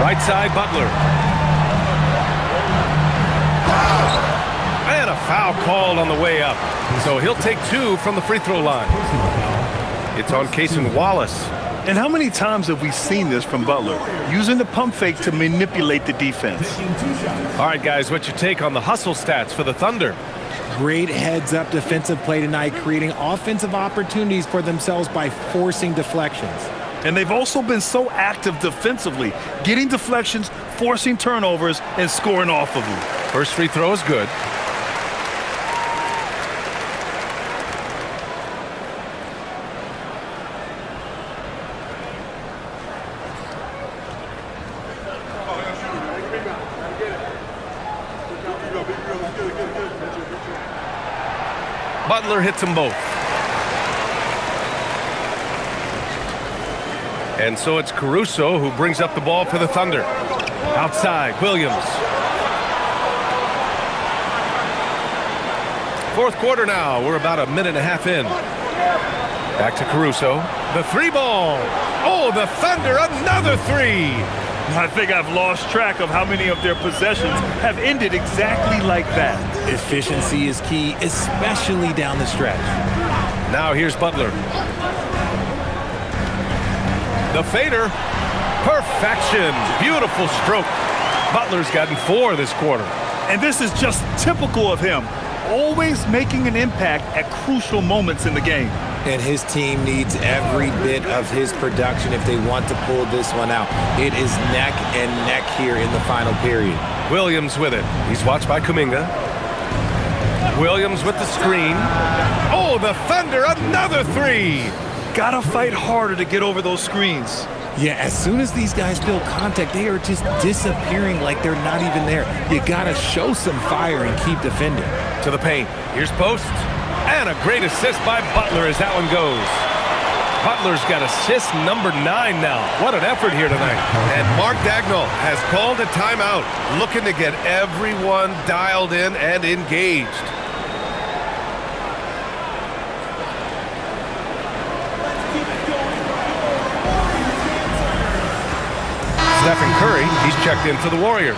Right side, Butler. And a foul called on the way up. So he'll take 2 from the free throw line. It's on Cason Wallace. And how many times have we seen this from Butler? Using the pump fake to manipulate the defense. All right, guys, what's your take on the hustle stats for the Thunder? Great heads-up defensive play tonight, creating offensive opportunities for themselves by forcing deflections. And they've also been so active defensively, getting deflections, forcing turnovers, and scoring off of them. First free throw is good. Butler hits them both. And so it's Caruso who brings up the ball for the Thunder. Outside, Williams. Fourth quarter now. We're about a minute and a half in. Back to Caruso. The 3 ball. Oh, the Thunder, another 3. I think I've lost track of how many of their possessions have ended exactly like that. Efficiency is key, especially down the stretch. Now here's Butler. The fader. Perfection. Beautiful stroke. Butler's gotten 4 this quarter. And this is just typical of him. Always making an impact at crucial moments in the game. And his team needs every bit of his production if they want to pull this one out. It is neck and neck here in the final period. Williams with it. He's watched by Kuminga. Williams with the screen. Oh, the Thunder, another three. Gotta fight harder to get over those screens. Yeah, as soon as these guys feel contact, they are just disappearing like they're not even there. You gotta show some fire and keep defending. To the paint. Here's Post. And a great assist by Butler as that one goes. Butler's got assist number 9 now. What an effort here tonight. And Mark Dagnall has called a timeout, looking to get everyone dialed in and engaged. Stephen Curry, he's checked in for the Warriors.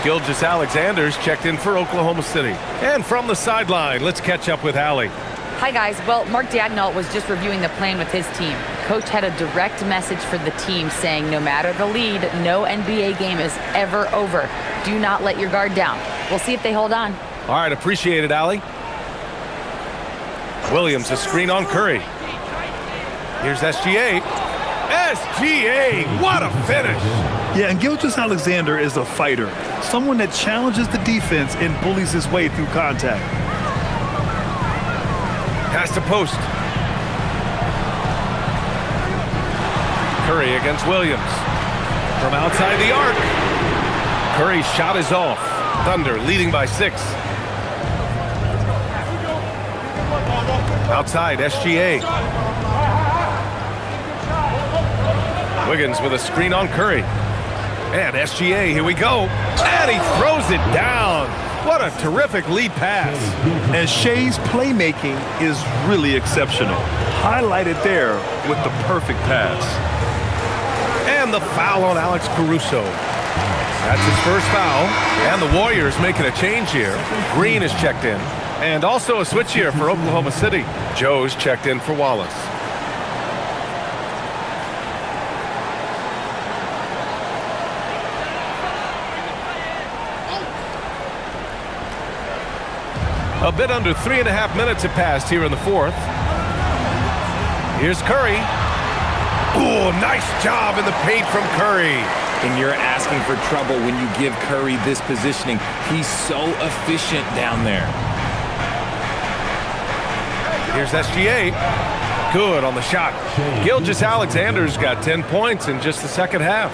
Gilgeous-Alexander's checked in for Oklahoma City. And from the sideline, let's catch up with Allie. Hi, guys. Well, Mark Dagnall was just reviewing the plan with his team. Coach had a direct message for the team saying no matter the lead, no NBA game is ever over. Do not let your guard down. We'll see if they hold on. All right, appreciate it, Allie. Williams, a screen on Curry. Here's SGA. SGA, what a finish. Yeah, and Gilgeous-Alexander is a fighter, someone that challenges the defense and bullies his way through contact. Pass to Post. Curry against Williams. From outside the arc. Curry's shot is off. Thunder leading by 6. Outside, SGA. Wiggins with a screen on Curry. And SGA, here we go. And he throws it down. What a terrific lead pass. And Shea's playmaking is really exceptional. Highlighted there with the perfect pass. And the foul on Alex Caruso. That's his first foul. And the Warriors making a change here. Green is checked in. And also a switch here for Oklahoma City. Joe's checked in for Wallace. A bit under 3.5 minutes have passed here in the 4th. Here's Curry. Oh, nice job in the paint from Curry. And you're asking for trouble when you give Curry this positioning. He's so efficient down there. Here's SGA. Good on the shot. Gilgeous-Alexander's got 10 points in just the second half.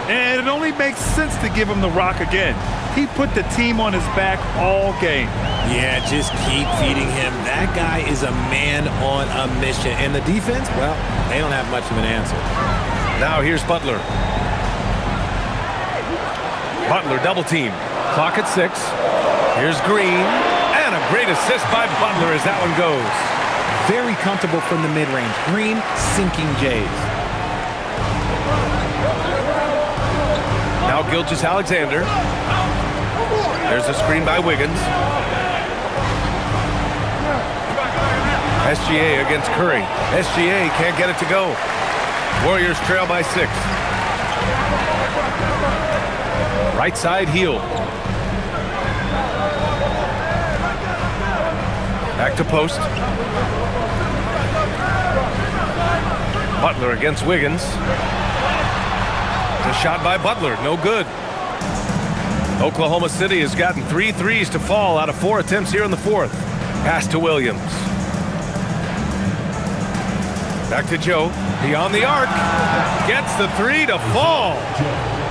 And it only makes sense to give him the rock again. He put the team on his back all game. Yeah, just keep feeding him. That guy is a man on a mission. And the defense, well, they don't have much of an answer. Now here's Butler. Butler double team. Clock at 6. Here's Green. And a great assist by Butler as that one goes. Very comfortable from the mid-range. Green sinking Jays. Now Gilgeous-Alexander. There's a screen by Wiggins. SGA against Curry. SGA can't get it to go. Warriors trail by 6. Right side heel. Back to Post. Butler against Wiggins. The shot by Butler, no good. Oklahoma City has gotten 3 threes to fall out of 4 attempts here in the 4th. Pass to Williams. Back to Joe. Beyond the arc. Gets the 3 to fall.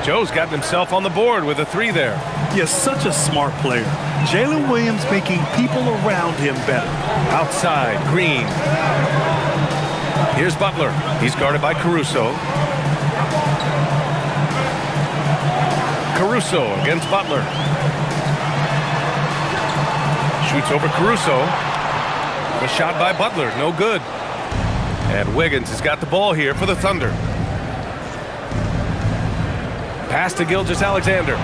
Joe's gotten himself on the board with a 3 there. Yes, such a smart player. Jalen Williams making people around him better. Outside, Green. Here's Butler. He's guarded by Caruso. Caruso against Butler. Shoots over Caruso. The shot by Butler, no good. And Wiggins has got the ball here for the Thunder. Pass to Gilgeous-Alexander.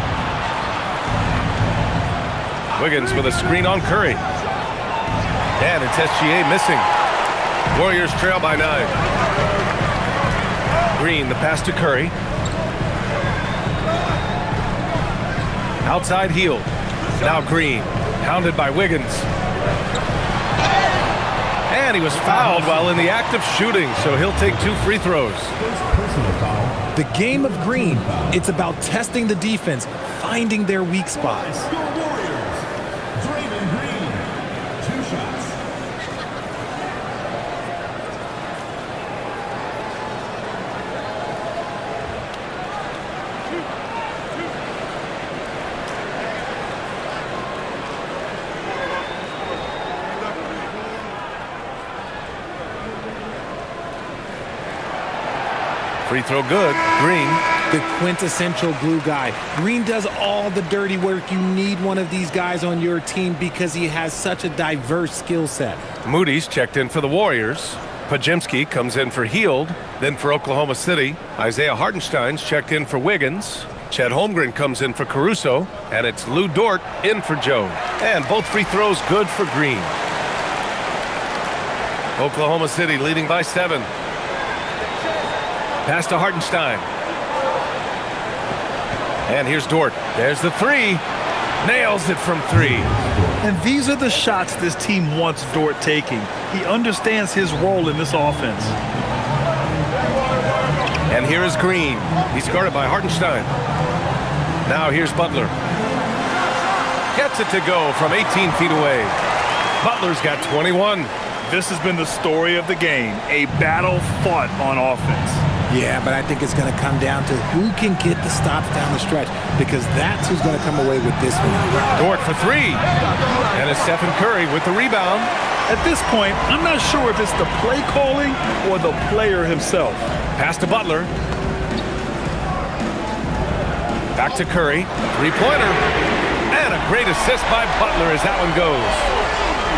Wiggins with a screen on Curry. And it's SGA missing. Warriors trail by 9. Green, the pass to Curry. Outside heel. Now Green. Hounded by Wiggins. And he was fouled while in the act of shooting, so he'll take 2 free throws. Personal foul. The game of green, it's about testing the defense, finding their weak spots. Your Warriors. Draymond Green. 2 shots. Free throw good. Green. The quintessential glue guy. Green does all the dirty work. You need one of these guys on your team because he has such a diverse skill set. Moody's checked in for the Warriors. Pajemski comes in for Heald. Then for Oklahoma City, Isaiah Hartenstein's checked in for Wiggins. Chet Holmgren comes in for Caruso. And it's Lou Dort in for Joe. And both free throws good for Green. Oklahoma City leading by 7. Pass to Hartenstein. And here's Dort. There's the 3. Nails it from 3. And these are the shots this team wants Dort taking. He understands his role in this offense. And here is Green. He's guarded by Hartenstein. Now here's Butler. Gets it to go from 18 feet away. Butler's got 21. This has been the story of the game. A battle fought on offense. Yeah, but I think it's going to come down to who can get the stops down the stretch, because that's who's going to come away with this one. Dort for 3. And it's Stephen Curry with the rebound. At this point, I'm not sure if it's the play calling or the player himself. Pass to Butler. Back to Curry. 3-pointer. And a great assist by Butler as that one goes.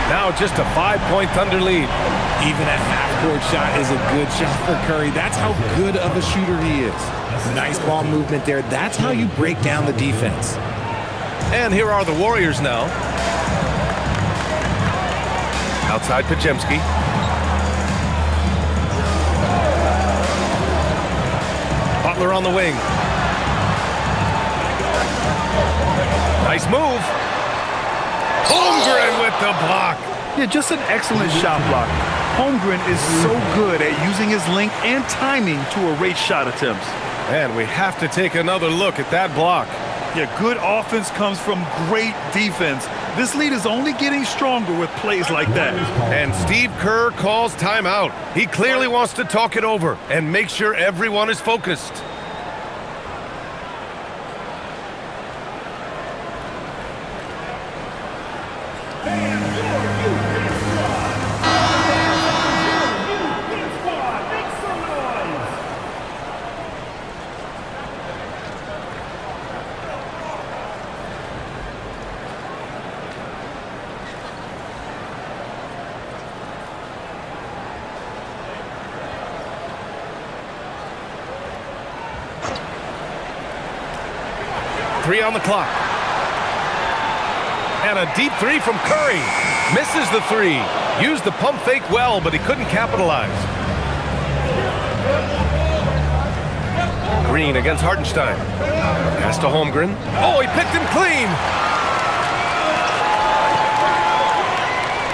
Now just a 5-point Thunder lead. Even a half-court shot is a good shot for Curry. That's how good of a shooter he is. Nice ball movement there. That's how you break down the defense. And here are the Warriors now. Outside Pajemski. Butler on the wing. Nice move. Holmgren with the block. Yeah, just an excellent shot block. Holmgren is so good at using his length and timing to erase shot attempts. And we have to take another look at that block. Yeah, good offense comes from great defense. This lead is only getting stronger with plays like that. And Steve Kerr calls timeout. He clearly wants to talk it over and make sure everyone is focused. Three on the clock. And a deep 3 from Curry. Misses the 3. Used the pump fake well, but he couldn't capitalize. Green against Hartenstein. Pass to Holmgren. Oh, he picked him clean.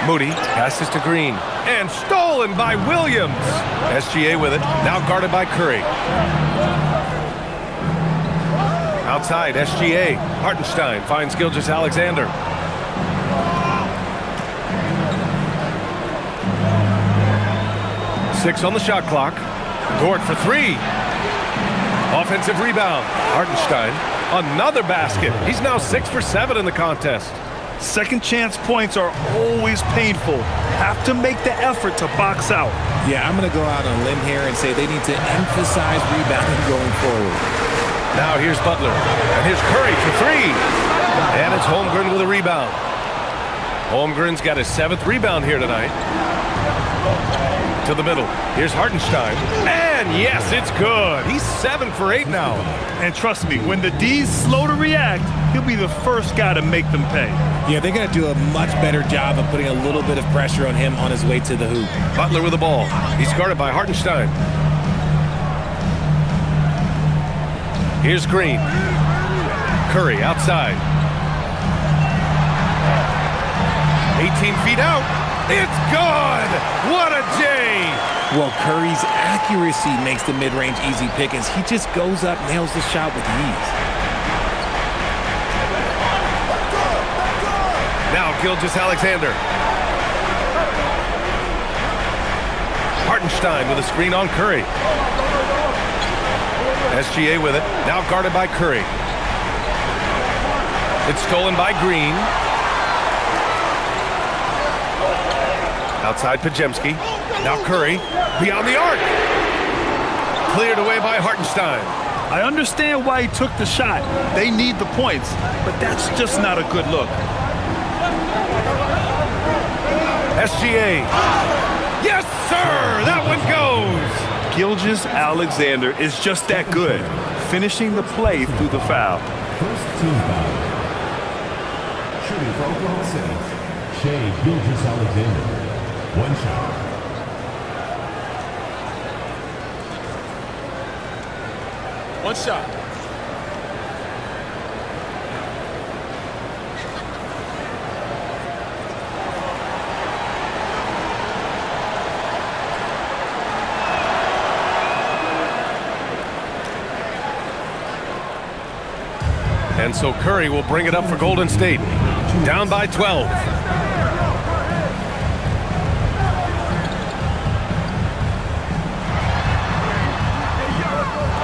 Moody passes to Green. And stolen by Williams. SGA with it. Now guarded by Curry. Outside, SGA. Hartenstein finds Gilgeous-Alexander. Six on the shot clock. Dort for 3. Offensive rebound. Hartenstein. Another basket. He's now 6 for 7 in the contest. Second chance points are always painful. Have to make the effort to box out. Yeah, I'm going to go out on a limb here and say they need to emphasize rebounding going forward. Now here's Butler. And here's Curry for 3. And it's Holmgren with a rebound. Holmgren's got his 7th rebound here tonight. To the middle. Here's Hartenstein. And yes, it's good. He's 7 for 8 now. And trust me, when the D's slow to react, he'll be the first guy to make them pay. Yeah, they're going to do a much better job of putting a little bit of pressure on him on his way to the hoop. Butler with the ball. He's guarded by Hartenstein. Here's Green. Curry outside. 18 feet out. It's gone! What a J! Well, Curry's accuracy makes the mid-range easy pick as he just goes up, nails the shot with ease. Now Gilgeous-Alexander. Hartenstein with a screen on Curry. SGA with it, now guarded by Curry. It's stolen by Green. Outside Pajemski. Now Curry, beyond the arc. Cleared away by Hartenstein. I understand why he took the shot. They need the points, but that's just not a good look. SGA. Yes, sir! That one goes! Gilgeous-Alexander is just that good, finishing the play through the foul. First team foul. Shooting for Oklahoma City, Shai Gilgeous-Alexander. One shot. One shot. And so Curry will bring it up for Golden State. Down by 12.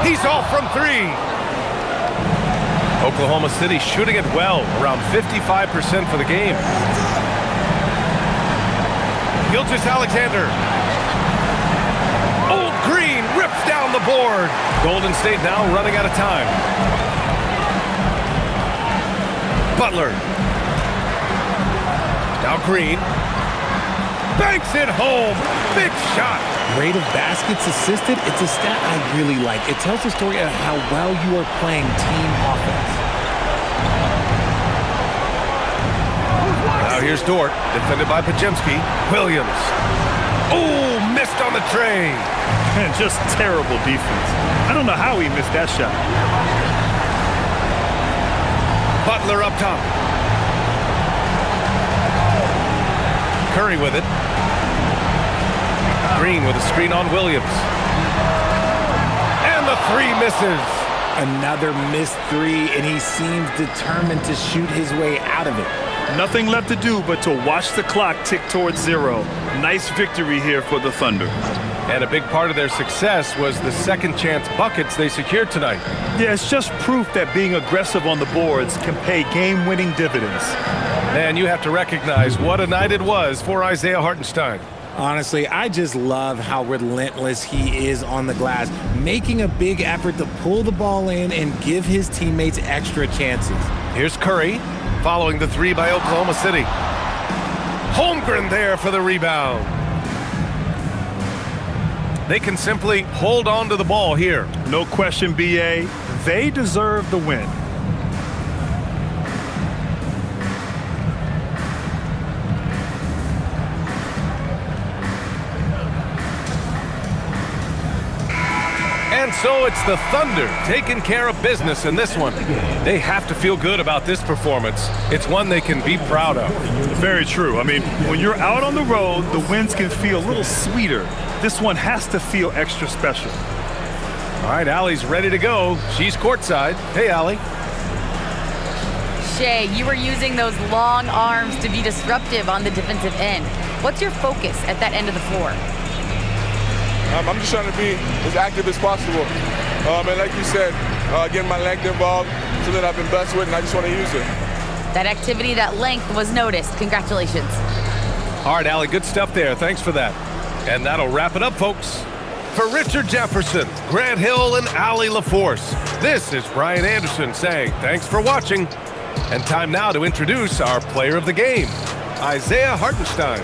He's off from three. Oklahoma City shooting it well, around 55% for the game. Gilgeous-Alexander. Old Green rips down the board. Golden State now running out of time. Butler. Now Green. Banks it home. Big shot. Rate of baskets assisted, it's a stat I really like. It tells the story of how well you are playing team offense. Now here's Dort, defended by Pajemski. Williams. Oh, missed on the tray. And just terrible defense. I don't know how he missed that shot. Butler up top. Curry with it. Green with a screen on Williams. And the three misses. Another missed three, and he seems determined to shoot his way out of it. Nothing left to do but to watch the clock tick towards zero. Nice victory here for the Thunder. And a big part of their success was the second chance buckets they secured tonight. Yeah, it's just proof that being aggressive on the boards can pay game-winning dividends. Man, you have to recognize what a night it was for Isaiah Hartenstein. Honestly, I just love how relentless he is on the glass, making a big effort to pull the ball in and give his teammates extra chances. Here's Curry, following the three by Oklahoma City. Holmgren there for the rebound. They can simply hold on to the ball here. No question, B.A. They deserve the win. And so it's the Thunder taking care of business in this one. They have to feel good about this performance. It's one they can be proud of. Very true. I mean, when you're out on the road, the wins can feel a little sweeter. This one has to feel extra special. All right, Allie's ready to go. She's courtside. Hey, Allie. Shai, you were using those long arms to be disruptive on the defensive end. What's your focus at that end of the floor? I'm just trying to be as active as possible. And like you said, getting my length involved, something that I've been blessed with, and I just want to use it. That activity, that length was noticed. Congratulations. All right, Allie, good stuff there. Thanks for that. And that'll wrap it up, folks. For Richard Jefferson, Grant Hill, and Allie LaForce, this is Brian Anderson saying thanks for watching. And time now to introduce our player of the game, Isaiah Hartenstein.